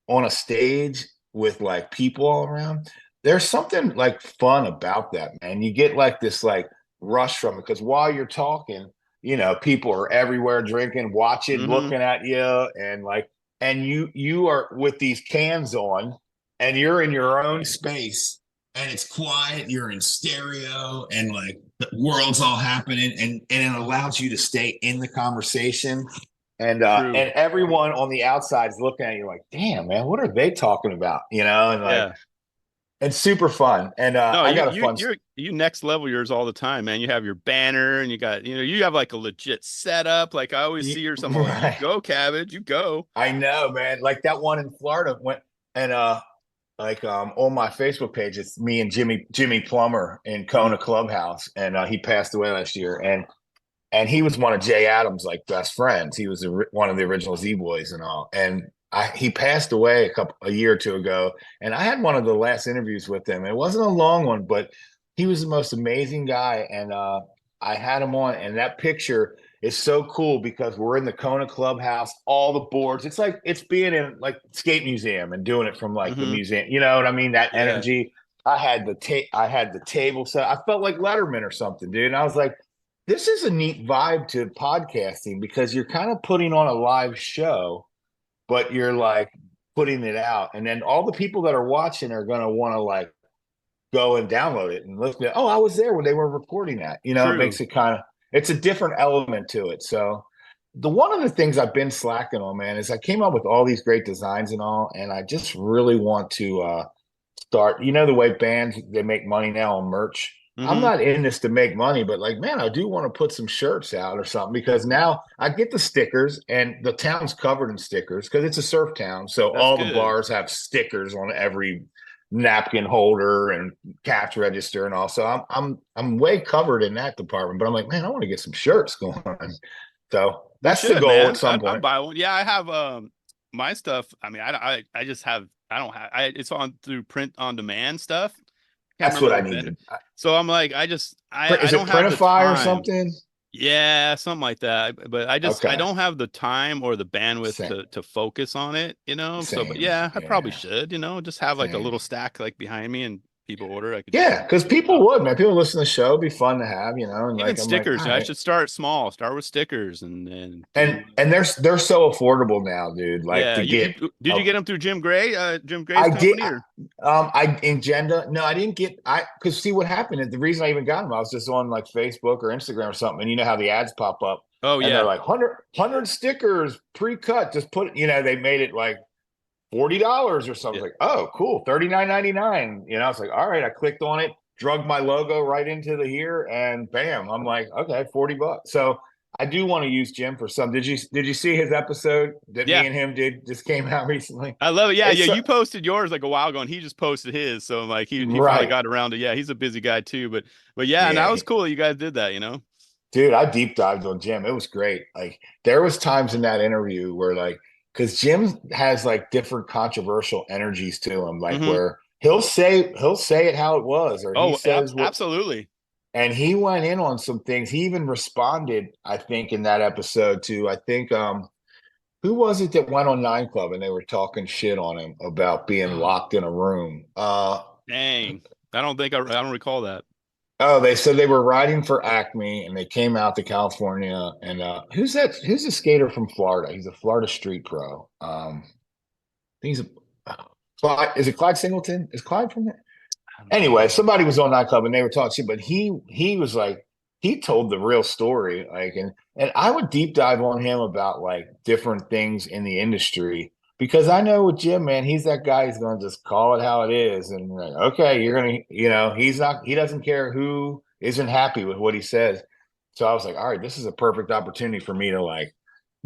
on a stage with like people all around. There's something like fun about that, man. You get like this like rush from it because while you're talking, people are everywhere drinking, watching, Hmm. looking at you, and you are with these cans on, and you're in your own space, and it's quiet. You're in stereo, and like the world's all happening, and it allows you to stay in the conversation. True. And everyone on the outside is looking at you like, damn, man, what are they talking about? And like Yeah. it's super fun. And No, I got a fun. you next level yours all the time, man. You have your banner and you got, you have like a legit setup. Like I always see yours. I'm like, you Right. go, Cabbage, you go. I know, man. Like that one in Florida went and like on my Facebook page, it's me and Jimmy Plummer in Mm, Kona Clubhouse, and he passed away last year, and he was one of Jay Adams' like best friends. He was one of the original Z Boys and all, and he passed away a year or two ago, and I had one of the last interviews with him. It wasn't a long one, but he was the most amazing guy, and I had him on, and that picture is so cool because we're in the Kona Clubhouse, all the boards. It's like it's being in like skate museum and doing it from like the hmm. museum. You know what I mean? That Yeah. energy. I had the table set. I felt like Letterman or something, dude. And I was like, this is a neat vibe to podcasting because you're kind of putting on a live show, but you're like putting it out. And then all the people that are watching are going to want to like go and download it and listen to, oh, I was there when they were recording that. It True. makes it it's a different element to it. So one of the things I've been slacking on, man, is I came up with all these great designs and all, and I just really want to start, the way bands, they make money now on merch. I'm Hmm. not in this to make money, but like, man, I do want to put some shirts out or something because now I get the stickers and the town's covered in stickers because it's a surf town. So That's all the good. bars have stickers on every napkin holder and cash register and all. So I'm way covered in that department, but I'm like, man, I want to get some shirts going on. So You that's the should, goal at man. some I'd point. buy one. Yeah, I have my stuff. I mean, I just have I don't have it's on through print on demand stuff. Can't That's remember what I the need vendor. to. So I'm like, I Is it don't have the Printify or time. something? Yeah, something like that. But I Okay. don't have the time or the bandwidth Same. to focus on it, you know. So, but Same. yeah, I probably Yeah. should, you know, just have like a Same. little stack like behind me and people order. I could just Yeah, because ship it people out. would, man. People listen to the show, it'd be fun to have, and Even like I'm like, stickers, all you know, I right. should start small. Start with stickers and And do. and they're so affordable now, dude. Like Yeah, to get you did you get them through Jim Gray, Jim Gray's I did company, or I in Genda, no, I didn't get I because see what happened is the reason I even got them, I was just on like Facebook or Instagram or something, and you know how the ads pop up oh and they're yeah, like 100 stickers pre-cut, just put they made it like $40 or something. yeah, Like, oh, cool, 39.99. It's like, all right, I clicked on it, drug my logo right into the here, and bam, I'm like, okay, $40. So I do want to use Jim for some. Did you see his episode that me yeah. and him did just came out recently? I love it. Yeah, yeah. It's You posted yours like a while ago, and he just posted his. So I'm like, he finally right. got around to. Yeah, he's a busy guy too. But yeah, and that Yeah, was cool. You guys did that. You know. dude, I deep dived on Jim. It was great. Like there was times in that interview where like because Jim has like different controversial energies to him, like Hmm. where he'll say it how it was, or he Oh, says what. absolutely. And he went in on some things. He even responded, I think, in that episode to, I think, who was it that went on Nine Club and they were talking shit on him about being locked in a room? Dang, I don't recall that. Oh, they said they were riding for Acme and they came out to California. And who's that? Who's a skater from Florida? He's a Florida street pro. He's a Clyde. Is it Clyde Singleton? Is Clyde from there? I don't Anyway, know. somebody was on Nightclub and they were talking shit, but he was like he told the real story, like and I would deep dive on him about like different things in the industry because I know with Jim, man, he's that guy who's gonna just call it how it is and like, okay, you're gonna, he doesn't care who isn't happy with what he says. So I was like, all right, this is a perfect opportunity for me to like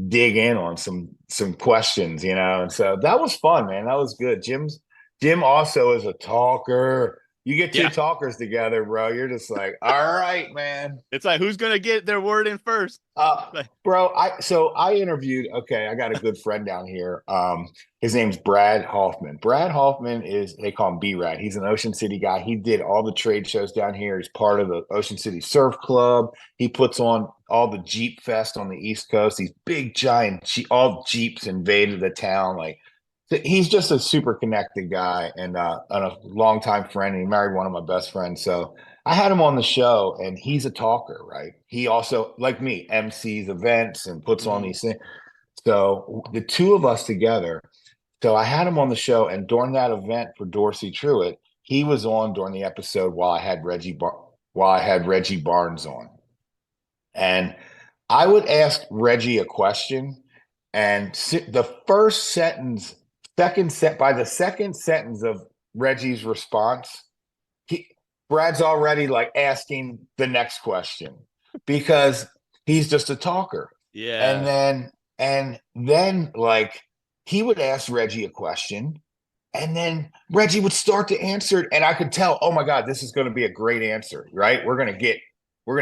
dig in on some questions, and so that was fun, man. That was good. Jim also is a talker. You get two Yeah, talkers together, bro. You're just like, all right, man. it's like who's gonna get their word in first? Like, Bro, I interviewed, okay, I got a good friend down here. His name's Brad Hoffman. Brad Hoffman is, they call him B-Rad. He's an Ocean City guy. He did all the trade shows down here. He's part of the Ocean City Surf Club. He puts on all the Jeep Fest on the East Coast. These big giant all Jeeps invaded the town. Like he's just a super connected guy and a longtime friend. And he married one of my best friends. So I had him on the show, and he's a talker, right? He also, like me, MCs events and puts on mhm. these things. So the two of us together. So I had him on the show, and during that event for Dorsey Truitt, he was on during the episode while I had Reggie Barnes on, and I would ask Reggie a question, and the first sentence, by the second sentence of Reggie's response, he Brad's already like asking the next question because he's just a talker. And Yeah. then like he would ask Reggie a question and then Reggie would start to answer it and I could tell, oh my God, this is going to be a great answer, right? We're going to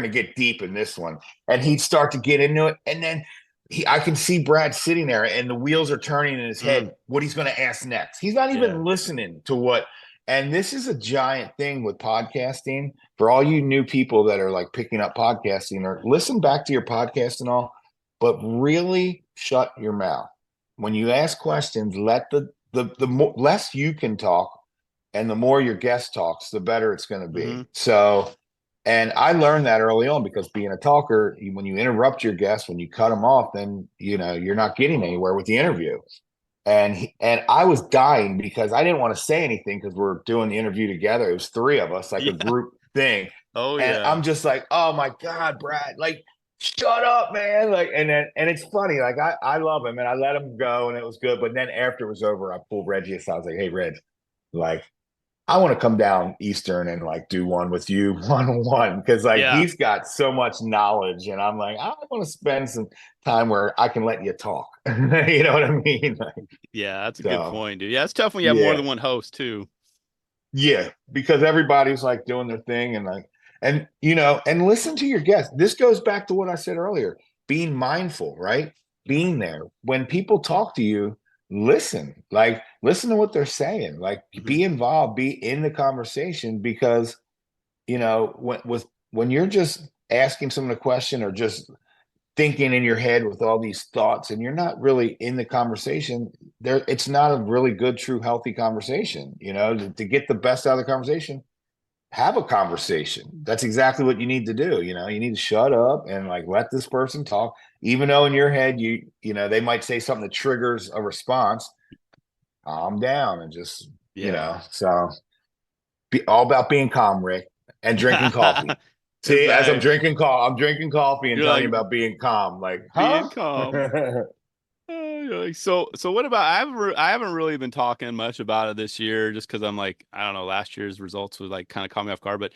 get deep in this one. And he'd start to get into it and then I can see Brad sitting there and the wheels are turning in his Mm, head what he's going to ask next. He's not yeah. even listening to what. And this is a giant thing with podcasting for all you new people that are like picking up podcasting or listen back to your podcast and all, but really shut your mouth. When you ask questions, let the more, less you can talk and the more your guest talks, the better it's going to Hmm. be. So, and I learned that early on because being a talker, when you interrupt your guests, when you cut them off, then you're not getting anywhere with the interview. And I was dying because I didn't want to say anything because we're doing the interview together. It was three of us, like a Yeah. group thing. Oh And yeah. I'm just like, oh my God, Brad, like shut up, man. Like, and it's funny, like I love him and I let him go and it was good. But then after it was over, I pulled Reggie aside. I was like, hey, Reg, like I want to come down Eastern and like do one with you one on one because like Yeah. he's got so much knowledge, and I'm like, I want to spend some time where I can let you talk. You know what I mean? Like, Yeah, that's a good so point, dude. Yeah, it's tough when you have more yeah, than one host too. yeah, because everybody's like doing their thing and like, and you know, and listen to your guests. This goes back to what I said earlier, being mindful, right? Being there when people talk to you, listen to what they're saying, like Hmm. be involved, be in the conversation because when you're just asking someone a question or just thinking in your head with all these thoughts and you're not really in the conversation there, it's not a really good, true, healthy conversation. To get the best out of the conversation, have a conversation. That's exactly what you need to do. You need to shut up and like let this person talk, even though in your head they might say something that triggers a response. Calm down and just Yeah. so be all about being calm, Rick, and drinking coffee. See, as Exactly. I'm drinking coffee and You're telling like you about being calm. Like, huh? being calm. You're like, so what about I haven't really been talking much about it this year just because I'm like, I don't know, last year's results was like kind of caught me off guard, but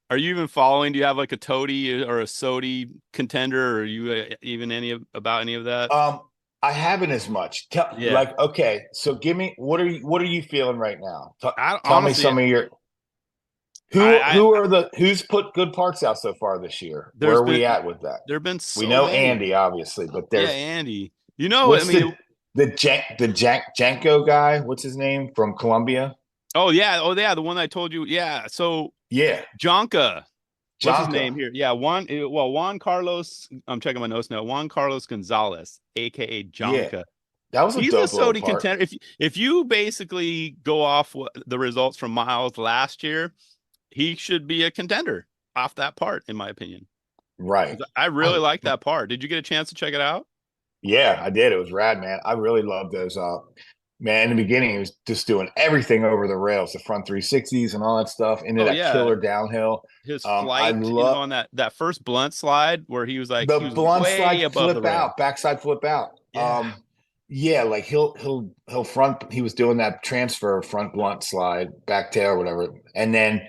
are you even following? Do you have like a toady or a sody contender, or are you even about any of that? um, I haven't as much. Yeah. Okay, so give me what are you feeling right now? I Tell me honestly some of your I who's put good parts out so far this year? Where there's are we been at with that? there've been We so know many. Andy, obviously, but Yeah, there's Andy. You know, I what's mean, the Janko guy? What's his name from Colombia? oh yeah, the one I told you. Yeah. So Yeah, Jonka, what's his Janko. name here? Yeah, Juan Carlos. I'm checking my notes now. Juan Carlos Gonzalez, aka Yeah, Jonka. that was a He's a dope little SOTY part. contender. If you basically go off the results from Miles last year, he should be a contender off that part, in my opinion. Right. I really I like that part. Did you get a chance to check it out? Yeah, I did. It was rad, man. I really loved those. Man, in the beginning, he was just doing everything over the rails, the front 360s and all that stuff into Oh that yeah, killer downhill. his I flight, love on that first blunt slide where the he was blunt way slide above the flip rail. out, backside flip out. Yeah. Yeah, like he'll front. He was doing that transfer front blunt slide, back tail or whatever, and then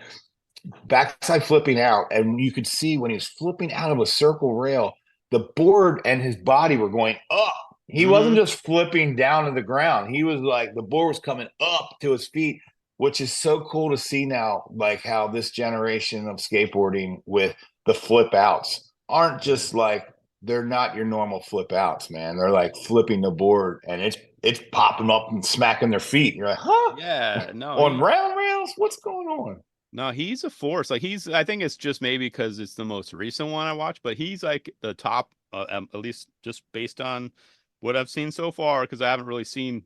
backside flipping out, and you could see when he was flipping out of a circle rail, the board and his body were going up. He wasn't Hmm. just flipping down to the ground. He was like the board was coming up to his feet, which is so cool to see now, like how this generation of skateboarding with the flip outs aren't Yeah. just like they're not your normal flip outs, man. They're like flipping the board and it's popping up and smacking their feet. You're like, huh? Yeah. No, On round rails? What's going on? he's a force. Like I think it's just maybe because it's the most recent one I watched, but he's like the top, at least just based on what I've seen so far. Because I haven't really seen,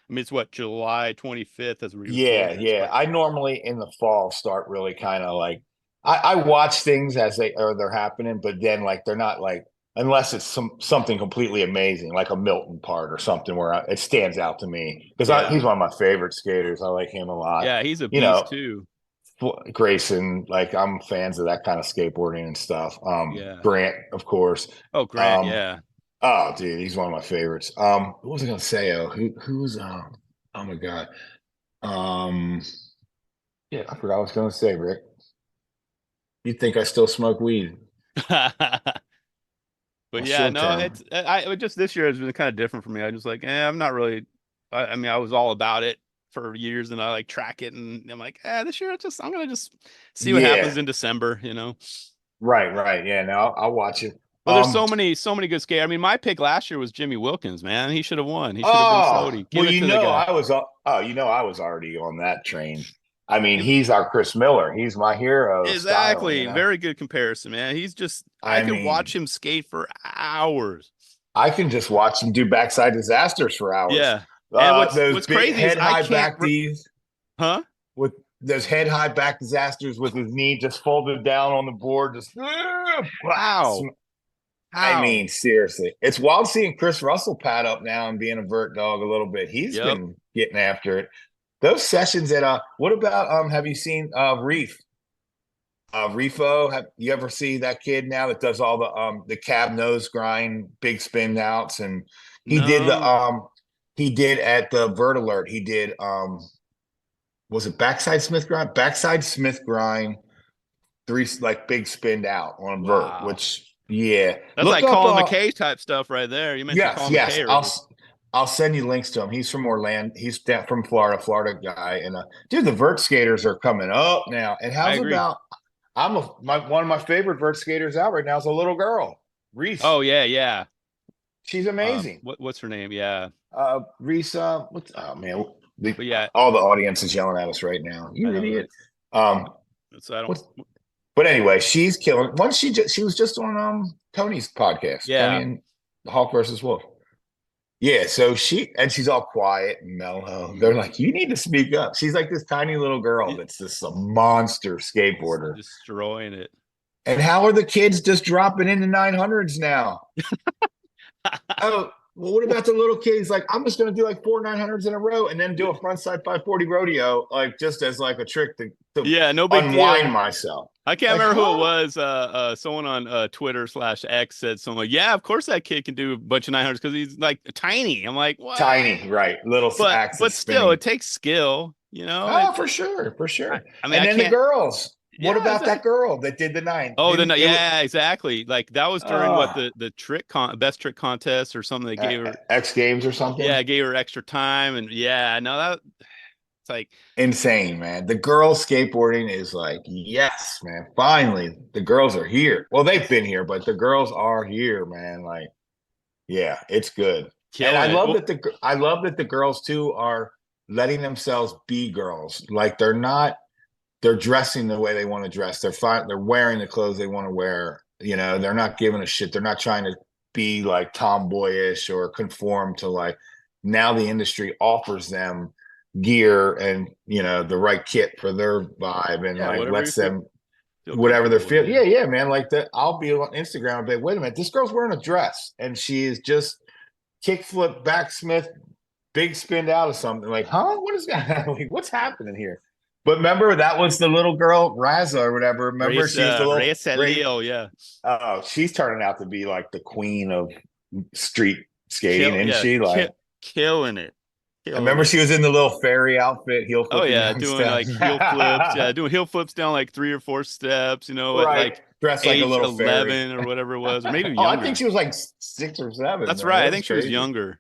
I mean, it's what July 25th as we record Yeah, this, yeah. but I normally in the fall start really kind of like I watch things as they're happening, but then like they're not like unless it's something completely amazing, like a Milton part or something where it stands out to me because yeah, he's one of my favorite skaters. I like him a lot. yeah, he's a You beast know, too. Grayson, like I'm fans of that kind of skateboarding and stuff. Yeah. Grant, of course. Oh, Grant. Um, Yeah. oh, dude, he's one of my favorites. What was I gonna say? Who's oh my god. Um, yeah, I forgot what I was going to say, Rick. You think I still smoke weed? But Well, yeah, short no, term. just this year has been kind of different for me. I just like, I'm not really. I mean, I was all about it for years, and I like track it, and I'm like, this year I'm gonna just see what happens Yeah, in December, right, right. Yeah, now I'll watch it. But there's Um, so many good skaters. I mean, my pick last year was Jimmy Wilkins, man. He should have won. He should have been oh, Sody. Give well, it to the guy. I was already on that train. I mean, Give he's our Chris Miller. He's my hero style, exactly. Very good comparison, man. I I could mean, watch him skate for hours. I can just watch him do backside disasters for hours. Yeah. And Those what's big crazy is head I high can't back D's huh? with those head high back disasters with his knee just folded down on the board, just How? I How? mean, seriously, it's wild seeing Chris Russell pad up now and being a vert dog a little bit. He's Yep. been getting after it. Those sessions at what about have you seen Reef? Refo, have you ever see that kid now that does all the cab nose grind, big spin outs, and he did the No. he did at the Vert Alert. He did was it backside Smith grind? Backside Smith grind, three like big spin out on a vert, Wow. which yeah. That's Look like up Colin McKay type stuff right there. You mentioned yes, Colin yes. McKay earlier. I'll send you links to him. He's from Orlando. He's from Florida, Florida guy. And dude, the vert skaters are coming up now. And I how's agree. about one of my favorite vert skaters out right now is a little girl, Reese. Oh yeah, yeah. She's amazing. What's her name? Yeah. Reese, what's oh man, But yeah, all the audience is yelling at us right now. I You know, idiot. right? Um, So I don't. what's but anyway, she's killing. Once she was just on Tony's podcast, Tony Yeah. and Hawk versus Wolf. Yeah, so she's all quiet and mellow. They're like, you need to speak up. She's like this tiny little girl Yeah, that's just a monster skateboarder. destroying it. And how are the kids just dropping into 900s now? Oh, well, what about the little kid? He's like, I'm just going to do like 4 900s in a row and then do a frontside 540 rodeo, like just as like a trick to Yeah, no big unwind deal. myself. I can't Like, remember who it huh? was. Someone on Twitter/X said something like, "Yeah, of course that kid can do a bunch of 900s because he's like tiny." I'm like, "What?" Tiny, right? Little But axis still, spinning. it takes skill. Oh, for sure, for sure. I mean, And I then the can't. girls. What Yeah, about that exactly. girl that did the nine? Oh, Didn't it? yeah, exactly. Like that was during what Uh, the best trick contest or something. They gave her, X Games or something? yeah, gave her extra time, and yeah, no, that it's like, Insane, man. The girl skateboarding is like, yes, man. Finally, the girls are here. Well, they've been here, but the girls are here, man. Like, yeah, it's good. And killing it. Well, I love that the girls too are letting themselves be girls. Like they're dressing the way they want to dress. They're fine. They're wearing the clothes they want to wear. You know, they're not giving a shit. They're not trying to be like tomboyish or conform to like now the industry offers them gear and the right kit for their vibe and yeah, like whatever you lets them feel whatever they're comfortable with. feeling. Yeah. Yeah, man. Like that. I'll be on Instagram and be like, wait a minute, this girl's wearing a dress and she is just kickflip, backsmith, big spin out of something. Like, huh? What is that? Like, what's happening here? But remember, that was the little girl, Raza or whatever. Remember, she's the little Race Ray. Leo, yeah. Oh, she's turning out to be like the queen of street skating, isn't she? Like, Killing it. I Killing remember it. she was in the little fairy outfit, heel Oh flipping yeah, down doing steps. like heel flips. Yeah, doing heel flips down like 3 or 4 steps, at Right. like Dressed like a age little fairy. 11 or whatever it was, or maybe Oh, I think younger. she was like 6 or 7, That's man. right. It I was think she was crazy. younger.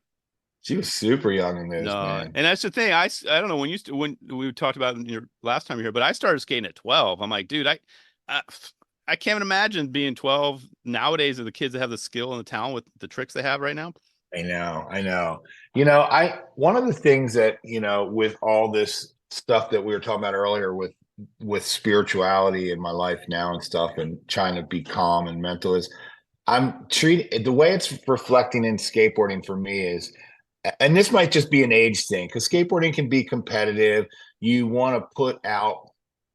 She was super young in this, No, man. and that's the thing. I don't know when we talked about it in your last time here, but I started skating at 12. I'm like, dude, I, I can't even imagine being 12 nowadays of the kids that have the skill and the talent with the tricks they have right now. I know, I know. I one of the things that, with all this stuff that we were talking about earlier with spirituality in my life now and stuff and trying to be calm and mental is I'm treating the way it's reflecting in skateboarding for me is, and this might just be an age thing because skateboarding can be competitive. You want to put out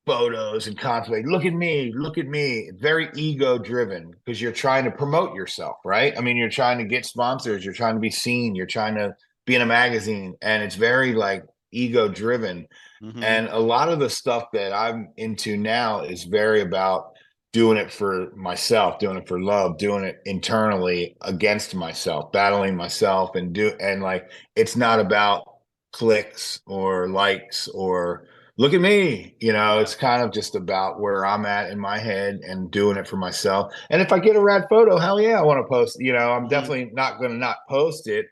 photos and constantly look at me, very ego driven because you're trying to promote yourself, right? I mean, you're trying to get sponsors, you're trying to be seen, you're trying to be in a magazine, and it's very like ego driven. Hmm. And a lot of the stuff that I'm into now is very about doing it for myself, doing it for love, doing it internally against myself, battling myself and like it's not about clicks or likes or look at me. Yeah. It's kind of just about where I'm at in my head and doing it for myself. And if I get a rad photo, hell yeah, I want to post. I'm Hmm. definitely not going to not post it,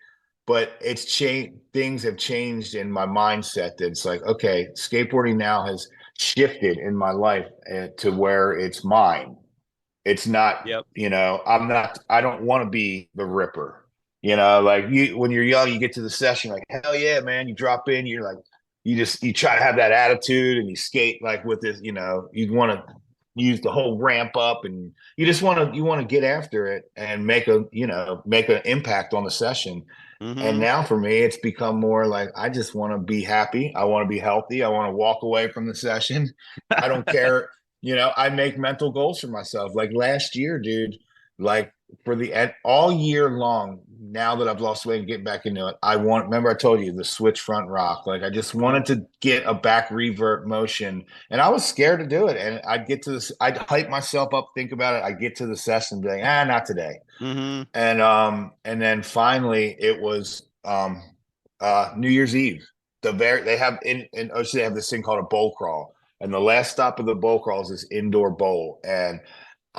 but it's changed. Things have changed in my mindset. That it's like, okay, skateboarding now has shifted in my life to where it's mine. It's not, Yep. I'm not, I don't want to be the ripper. Like when you're young, you get to the session, like, hell yeah, man, you drop in, you're like, you try to have that attitude and you skate like with this, you'd want to use the whole ramp up and you want to get after it and make an impact on the session. And Hmm. now for me, it's become more like I just want to be happy. I want to be healthy. I want to walk away from the session. I don't care. I make mental goals for myself. Like last year, dude, like for the all year long, now that I've lost weight and getting back into it, remember I told you the switch front rock. Like I just wanted to get a back revert motion and I was scared to do it. And I'd get to this, I'd hype myself up, think about it. I'd get to the session and be like, not today. Hmm. And then finally it was New Year's Eve. they have in Ocean, they have this thing called a bowl crawl. And the last stop of the bowl crawl is this indoor bowl. And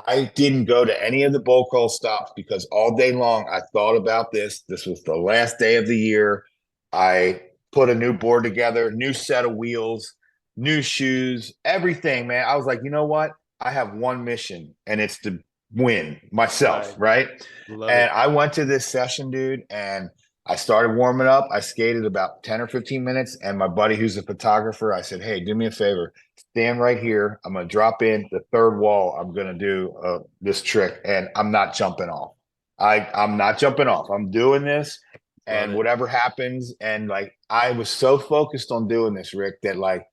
I didn't go to any of the bowl crawl stops because all day long I thought about this. This was the last day of the year. I put a new board together, new set of wheels, new shoes, everything, man. I was like, you know what? I have one mission, and it's to win myself, right? Love And it. I went to this session, dude, and I started warming up. I skated about 10 or 15 minutes, and my buddy who's a photographer, I said, hey, do me a favor. Stand right here. I'm going to drop in the third wall. I'm going to do this trick, and I'm not jumping off. I'm not jumping off. I'm doing this, Love and it. whatever happens. And like, I was so focused on doing this, Rick, that like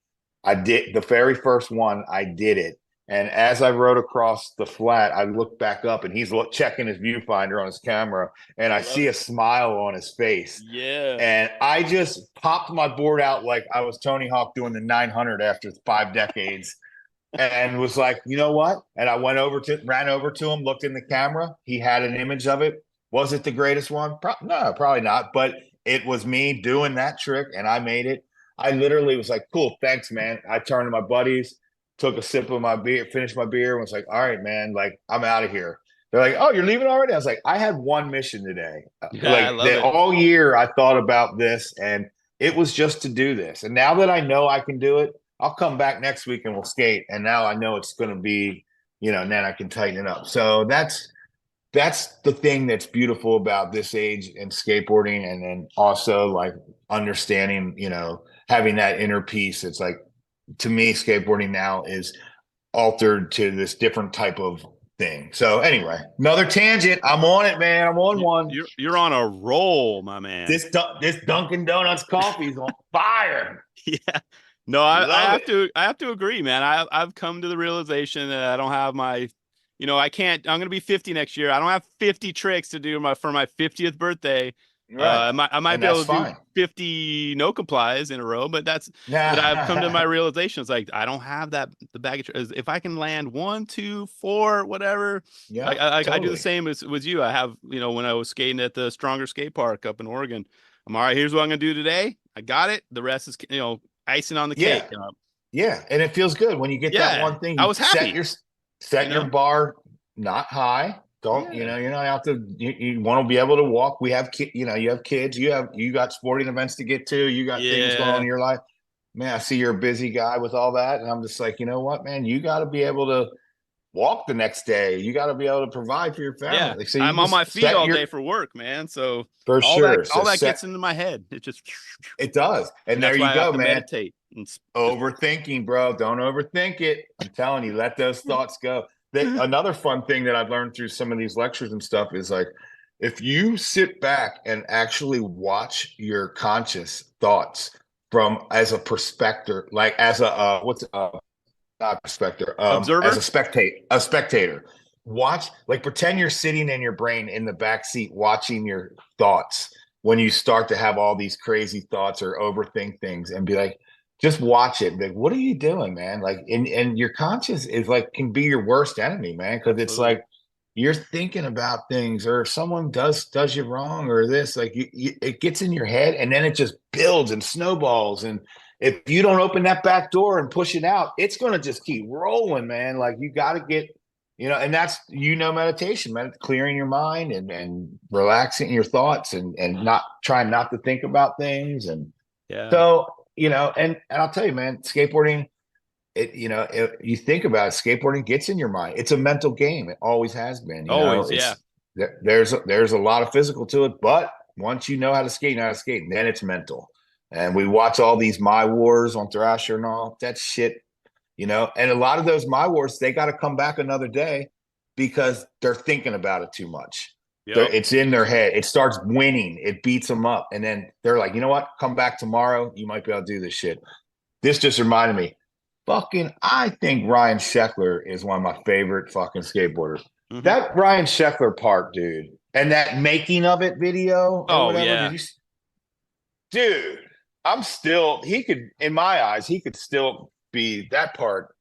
I did the very first one, I did it. And as I rode across the flat, I looked back up and he's checking his viewfinder on his camera, and I Love see a it. smile on his face. Yeah. And I just popped my board out like I was Tony Hawk doing the 900 after 5 decades, and was like, you know what? And I ran over to him, looked in the camera. He had an image of it. Was it the greatest one? No, probably not. But it was me doing that trick, and I made it. I literally was like, cool, thanks, man. I turned to my buddies, took a sip of my beer, finished my beer, and was like, all right, man, like, I'm out of here. They're like, oh, you're leaving already? I was like, I had one mission today. Yeah, I Like love that it. all year I thought about this, and it was just to do this. And now that I know I can do it, I'll come back next week and we'll skate. And now I know it's going to be, and then I can tighten it up. So that's the thing that's beautiful about this age and skateboarding. And then also like understanding, having that inner peace. It's like, to me, skateboarding now is altered to this different type of thing. So anyway, another tangent. I'm on it, man. I'm on one. You're on a roll, my man. This Dunkin' Donuts coffee is on fire. Yeah. No, I Love have it. to agree, man. I've come to the realization that I don't have my, I can't. I'm gonna be 50 next year. I don't have 50 tricks to do for my 50th birthday. Right. I might And be able that's to do fine. 50 no complies in a row, but I've come to my realization. It's like I don't have the baggage. If I can land one, two, four, whatever, Yeah, I do the totally. same as you. I have, when I was skating at the Stronger Skate Park up in Oregon, I'm all right. Here's what I'm gonna do today. I got it. The rest is, icing on the cake. Yeah. Yeah. And it feels good when you get that Yeah, one thing. I You was happy. You set your know. bar not high. Don't, Yeah. you're not out to, you want to be able to walk. We have you have kids, you got sporting events to get to, you got things going on Yeah. in your life. Man, I see you're a busy guy with all that. And I'm just like, you know what, man, you got to be able to walk the next day. You got to be able to provide for your Yeah. family. Like, so you I'm on my just feet set all your, day for work, man. So for all that sure. So all that set, gets into my head. It just it does. And and there that's you why I have go, to man. meditate. Just Overthinking, bro. Don't overthink it. I'm telling you, let those thoughts go. Another fun thing that I've learned through some of these lectures and stuff is like, if you sit back and actually watch your conscious thoughts from as a perspective, like as a what's not perspective, as observer. a spectator, watch, like pretend you're sitting in your brain in the back seat watching your thoughts when you start to have all these crazy thoughts or overthink things, and be like, just watch it. Like, what are you doing, man? Like, and your conscious is like, can be your worst enemy, man. Cause it's Absolutely. like, you're thinking about things, or if someone does you wrong, or this, like it gets in your head, and then it just builds and snowballs. And if you don't open that back door and push it out, it's going to just keep rolling, man. Like, you got to get, and that's, meditation, man, clearing your mind and relaxing your thoughts, and not trying not to think about things. And Yeah. so, and I'll tell you, man, skateboarding, you think about it, skateboarding gets in your mind. It's a mental game. It always has been. Always. Yeah. It's there's a lot of physical to it, but once you know how to skate, and then it's mental. And we watch all these My Wars on Thrasher and all that shit, and a lot of those My Wars, they got to come back another day because they're thinking about it too much. Yep. It's in their head. It starts winning. It beats them up. And then they're like, you know what? Come back tomorrow. You might be able to do this shit. This just reminded me, I think Ryan Sheckler is one of my favorite fucking skateboarders. Hmm. That Ryan Sheckler part, dude, and that making of it video or Oh whatever. yeah. Dude, he could, in my eyes, he could still be that part.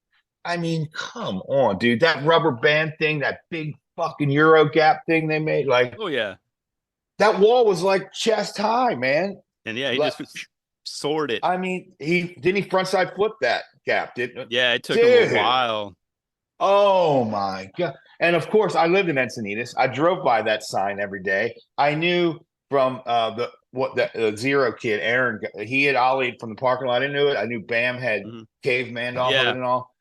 I mean, come on, dude. That rubber band thing, that big fucking Euro gap thing they made, like Oh yeah. that wall was like chest high, man. And yeah, he Like, just soared it. I mean, he frontside flip that gap, didn't Yeah, it took him a dude? while. Oh my God. And of course, I lived in Encinitas. I drove by that sign every day. I knew from the Zero kid, Aaron, he had ollied from the parking lot. I knew it. I knew Bam had Hmm. caveman off of it Yeah, and all.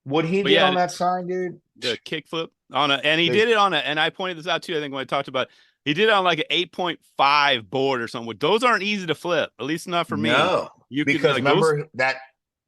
What he but did yeah, on that sign, dude. the kickflip on a, and he There's did it on a, and I pointed this out too. I think when I talked about, he did it on like an 8.5 board or something. Those aren't easy to flip, at least not for me. no, You could because like those. remember that,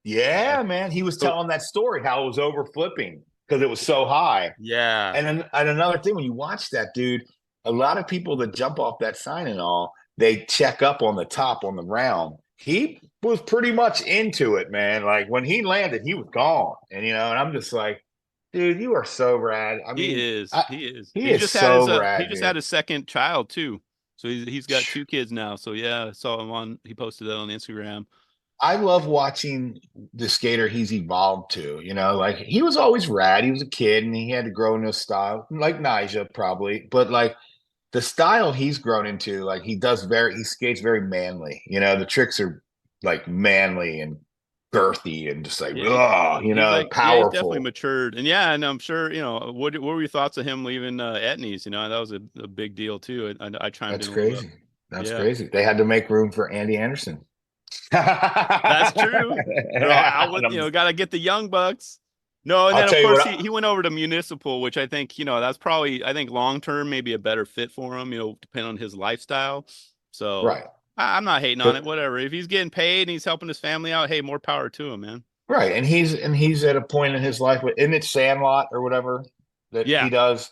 Yeah. yeah, man, he was So telling that story how it was over flipping because it was so high. yeah, And another thing, when you watch that dude, a lot of people that jump off that sign and all, they check up on the top on the round. He was pretty much into it, man. Like when he landed, he was gone. And and I'm just like, dude, you are so rad. I he mean, is. He is. he is so He rad, just dude. had his second child too. So he's got two kids now. So yeah, I saw him on. He posted that on Instagram. I love watching the skater he's evolved to. Like he was always rad. He was a kid and he had to grow into a style, like Nija probably, but like the style he's grown into, like he skates very manly. The tricks are like manly and girthy and just like, Yeah, oh, he's like, yeah, he's definitely powerful. matured, and yeah, and I'm sure what were your thoughts of him leaving Etnies? That was a big deal too. I chimed That's in a little bit. crazy. That's Yeah, crazy. They had to make room for Andy Anderson. that's true. They're all out with, And got to get the young bucks. No, and I'll then of tell you course what, he went over to municipal, which I think, that's probably, I think long term maybe a better fit for him, depending on his lifestyle. So right. I'm not hating on But it. Whatever. If he's getting paid and he's helping his family out, hey, more power to him, man. right. And he's at a point in his life isn't it Sandlot or whatever that he Yeah. does?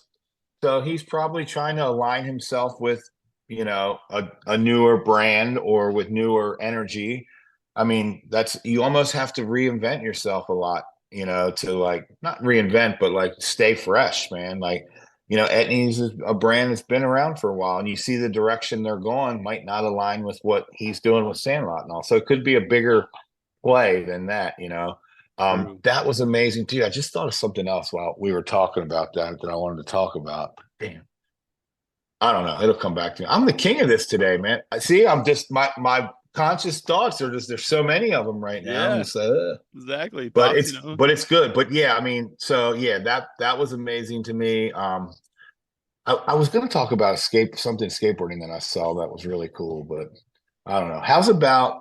So he's probably trying to align himself with, a newer brand or with newer energy. I mean, you almost have to reinvent yourself a lot, to like not reinvent, but like stay fresh, man. Like, Etnies is a brand that's been around for a while, and you see the direction they're going might not align with what he's doing with Sandlot and all. So it could be a bigger play than that. True. That was amazing too. I just thought of something else while we were talking about that I wanted to talk about. Damn. I don't know. It'll come back to me. I'm the king of this today, man. I see. I'm just my conscious thoughts are just there's so many of them right now. I'm Yeah. just like, ugh. Exactly. But Thoughts, it's good. But yeah, I mean, so yeah, that was amazing to me. I was going to talk about something skateboarding that I saw that was really cool, but I don't know. How's about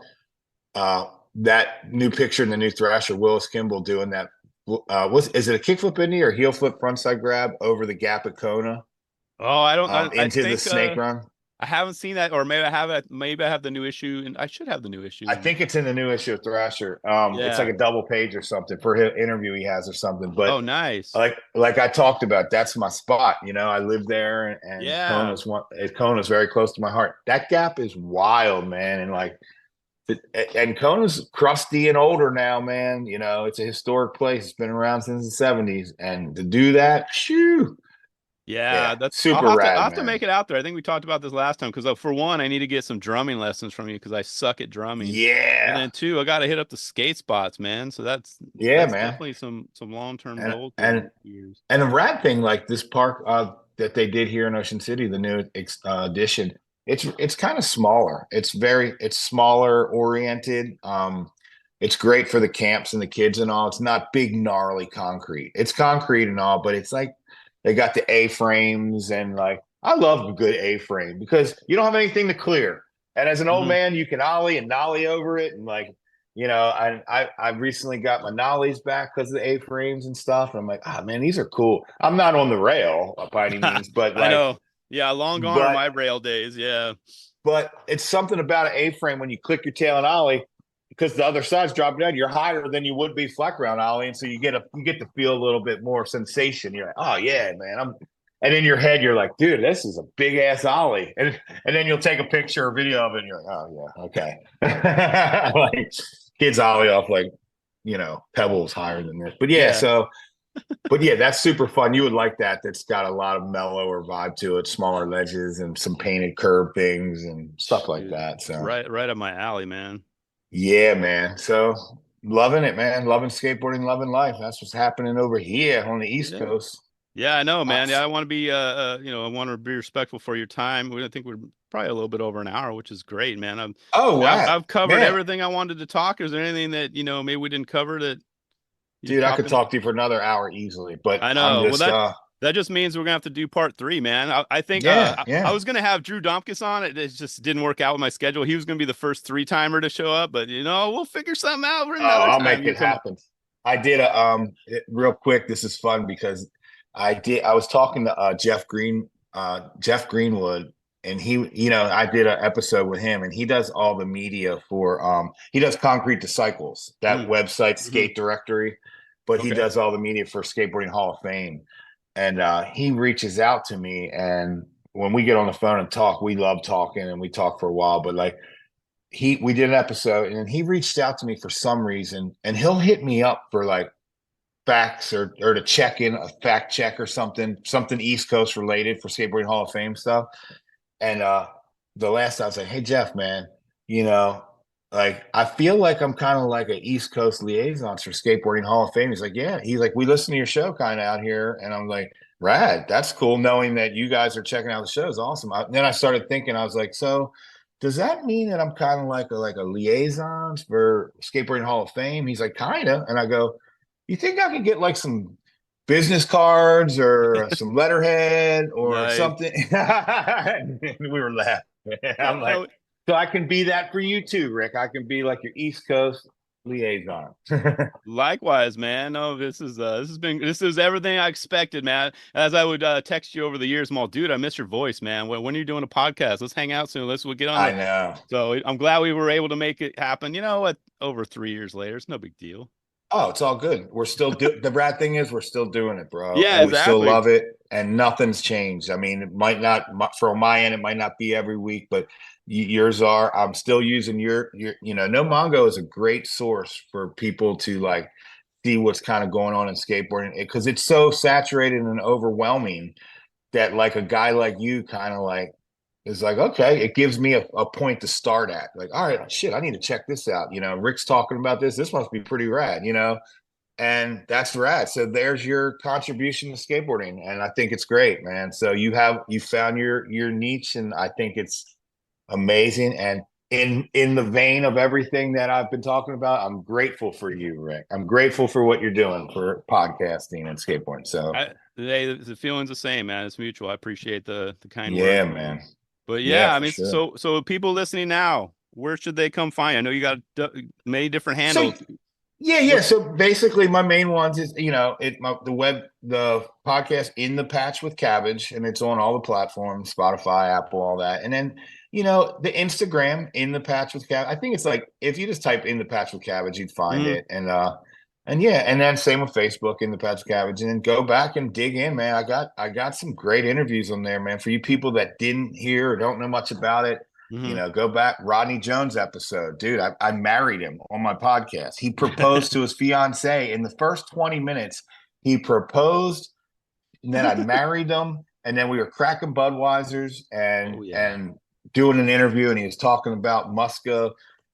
uh that new picture in the new Thrasher, Willis Kimball doing that? Is it a kickflip indie or heel flip frontside grab over the gap at Kona? Oh, I don't. I Into the think snake run. I haven't seen that, or maybe I have it. Maybe I have the new issue, and I should have the new issue. I think it's in the new issue of Thrasher. It's like Yeah. a double page or something for his interview he has or something. But Oh, nice. like I talked about, that's my spot. I live there, and Yeah. Kona's very close to my heart. That gap is wild, man, and like, and Kona's crusty and older now, man. It's a historic place. It's been around since the '70s, and to do that, shoo, Yeah, yeah, that's. super I'll rad, have to man. make it out there. I think we talked about this last time because for one, I need to get some drumming lessons from you because I suck at drumming, and Yeah, then two, I got to hit up the skate spots, man. So yeah, that's man. definitely some long term And goals here in and a few years. And the rad thing, like this park that they did here in Ocean City, the new addition, it's kind of smaller. It's smaller oriented. It's great for the camps and the kids and all. It's not big gnarly concrete. It's concrete and all, but it's like they got the A frames and like I love a good A frame because you don't have anything to clear. And as an old Hmm. man, you can ollie and nollie over it and like I recently got my nollies back because of the A-frames and stuff. And I'm like, ah, man, these are cool. I'm not on the rail by any means, but I like, know. Yeah, long gone are but my rail days. Yeah. but it's something about an A-frame when you click your tail and ollie because the other side's dropping down. You're higher than you would be flat ground ollie, and so you get to feel a little bit more sensation. You're like, oh yeah, man, and in your head, you're like, dude, this is a big ass ollie. And then you'll take a picture or video of it and you're like, oh yeah, okay. Like kids ollie off like, pebbles higher than this. But yeah, Yeah. so but yeah, that's super fun. You would like that. That's got a lot of mellower vibe to it, smaller ledges and some painted curb things and stuff like Dude, that. So right up my alley, man. yeah, man. So loving it, man. Loving skateboarding, loving life. That's what's happening over here on the East Yeah. Coast. Yeah, I know, Uh, man. Yeah, I want to be I want to be respectful for your time. I think we're probably a little bit over an hour, which is great, man. Oh, wow, I've covered man. everything I wanted to talk. Is there anything that, maybe we didn't cover that you Dude, I popped could in? talk to you for another hour easily, but I I'm know. Well, just that just means we're gonna have to do part three, man. I think yeah, I yeah. was gonna have Drew Domkis on. It just didn't work out with my schedule. He was gonna be the first three-timer to show up, but we'll figure something out for Oh, another I'll time. make You it come. happen. I did a real quick. This is fun because I was talking to Jeff Greenwood, and I did an episode with him, and he does all the media for he does Concrete Disciples, that Mm, website hmm. skate directory, but he Okay. does all the media for Skateboarding Hall of Fame. And he reaches out to me, and when we get on the phone and talk, we love talking, and we talk for a while, but like we did an episode, and he reached out to me for some reason, and he'll hit me up for like facts or to check in a fact check or something East Coast related for Skateboarding Hall of Fame stuff. And the last I was like, hey Jeff, man, you know, like I feel like I'm kind of like an East Coast liaison for Skateboarding Hall of Fame. He's like, yeah. He's like, we listen to your show kind of out here, and I'm like, rad. That's cool. Knowing that you guys are checking out the show is awesome. Then I started thinking, I was like, so does that mean that I'm kind of like a liaison for Skateboarding Hall of Fame? He's like, kind of, and I go, you think I could get like some business cards or some letterhead or Nice. something? And we were laughing. I'm like, Oh, so I can be that for you too, Rick. I can be like your East Coast liaison. likewise, man. No, this is everything I expected, man. As I would text you over the years, I'm all, dude, I miss your voice, man. When are you doing a podcast? Let's hang out soon. We'll get on I the. know. So I'm glad we were able to make it happen. You know what? Over 3 years later, it's no big deal. Oh, it's all good. We're still the rad thing is we're still doing it, bro, Yeah, and we still exactly. love it, and nothing's changed. I mean, it might not from my end, it might not be every week, but yours are. I'm still using your. No Mongo is a great source for people to like see what's kind of going on in skateboarding because it's so saturated and overwhelming that like a guy like you kind of like is like, okay, it gives me a point to start at. Like, all right, shit, I need to check this out. Rick's talking about this. This must be pretty rad. And that's rad. So there's your contribution to skateboarding, and I think it's great, man. So you found your niche, and I think it's amazing. And in the vein of everything that I've been talking about, I'm grateful for you, Rick. I'm grateful for what you're doing for podcasting and skateboarding. So The feeling's the same, man. It's mutual. I appreciate the kind yeah, words. man. But Yeah, yeah, I for mean, sure. so people listening now, where should they come find? I know you got many different So handles. yeah. What? So basically, my main ones is the podcast In the Patch with Cabbage, and it's on all the platforms, Spotify, Apple, all that. And then the Instagram In the Patch with Cabbage. I think it's like if you just type In the Patch with Cabbage, you'd find Mm, it. And yeah, and then same with Facebook In the Patch with Cabbage, and then go back and dig in, man. I got some great interviews on there, man. For you people that didn't hear or don't know much about it, hmm. go back. Rodney Jones episode, dude. I married him on my podcast. He proposed to his fiance in the first 20 minutes. He proposed, and then I married them, and then we were cracking Budweisers Oh and yeah. and doing an interview, and he was talking about Muska,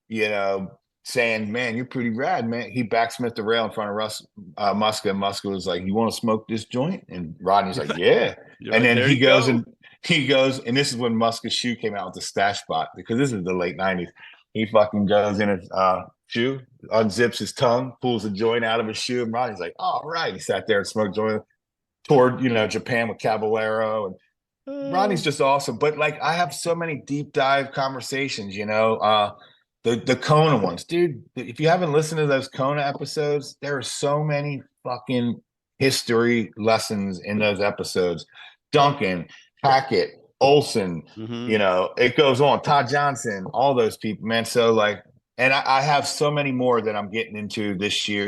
you know, saying, "Man, you're pretty rad, man." He backsmithed the rail in front of Muska, and Muska was like, "You want to smoke this joint?" And Rodney's like, "Yeah." You're And like, then there you go. he goes, and this is when Muska's shoe came out with the stash spot because this is the late '90s. He fucking goes in his shoe, unzips his tongue, pulls a joint out of his shoe, and Rodney's like, "All right." He sat there and smoked joint, toured, Japan with Caballero, and Uh, Rodney's just awesome. But like, I have so many deep dive conversations. The Kona ones, dude. If you haven't listened to those Kona episodes, there are so many fucking history lessons in those episodes. Duncan, Hackett, Olson, hmm. it goes on. Todd Johnson, all those people, man. So like, and I have so many more that I'm getting into this year.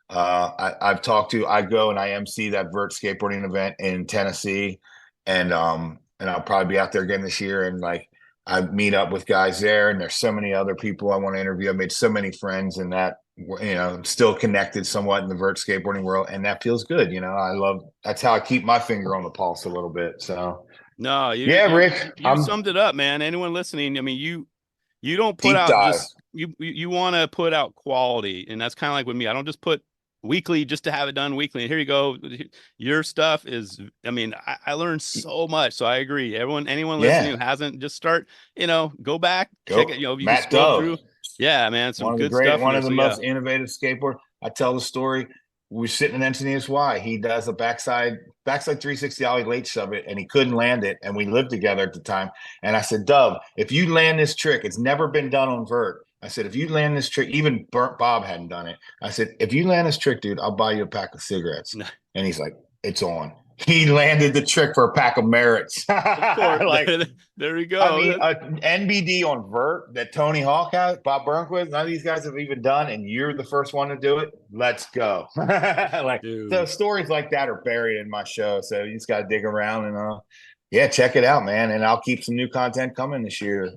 I go and I MC that vert skateboarding event in Tennessee, and I'll probably be out there again this year. And like I meet up with guys there, and there's so many other people I want to interview. I made so many friends, and that I'm still connected somewhat in the vert skateboarding world, and that feels good. That's how I keep my finger on the pulse a little bit. So No, yeah, Rick, you I'm summed it up, man. Anyone listening, I mean, you don't put deep out dive. just you want to put out quality, and that's kind of like with me. I don't just put weekly just to have it done weekly. And here you go. Your stuff is, I mean, I learned so much. So I agree. Anyone listening Yeah. who hasn't, just start, go back, check it. Go. You can Matt scroll through. Dove. Yeah, man, some One of the good great, stuff in one there. of the So yeah. most innovative skateboard. I tell the story. We're sitting in Encinitas Y. He does a backside 360 ollie late shove it, and he couldn't land it. And we lived together at the time. And I said, Dub, if you land this trick, it's never been done on vert. I said, if you land this trick, even Burnt Bob hadn't done it. I said, if you land this trick, dude, I'll buy you a pack of cigarettes. And he's like, it's on. He landed the trick for a pack of Merritts. Of course. Like, there we go. I mean, NBD on vert that Tony Hawk has, Bob Burnquist, none of these guys have even done, and you're the first one to do it. Let's go. Like, Dude. so stories like that are buried in my show. So you just got to dig around and, yeah, check it out, man. And I'll keep some new content coming this year.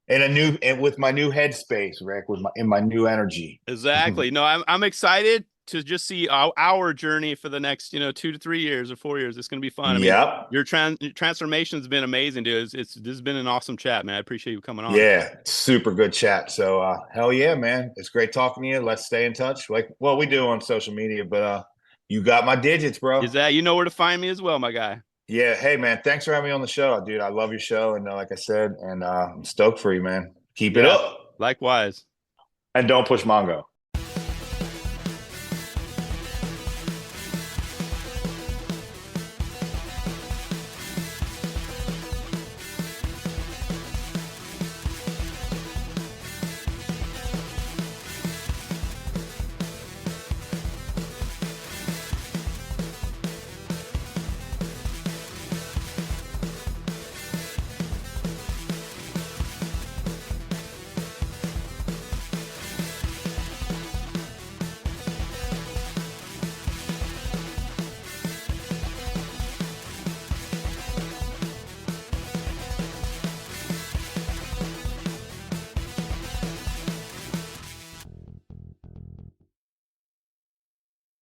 And with my new headspace, Rick, in my new energy. Exactly. No, I'm excited to just see our journey for the next 2 to 3 years or 4 years. It's going to be fun. I mean, your transformation has been amazing, dude. This has been an awesome chat, man. I appreciate you coming on. Yeah, super good chat. So hell yeah, man. It's great talking to you. Let's stay in touch. Like, well, we do on social media, but you got my digits, bro. Is that, where to find me as well, my guy. Yeah. Hey, man. Thanks for having me on the show, dude. I love your show. And like I said, and I'm stoked for you, man. Keep it up. Likewise. And don't push Mongo.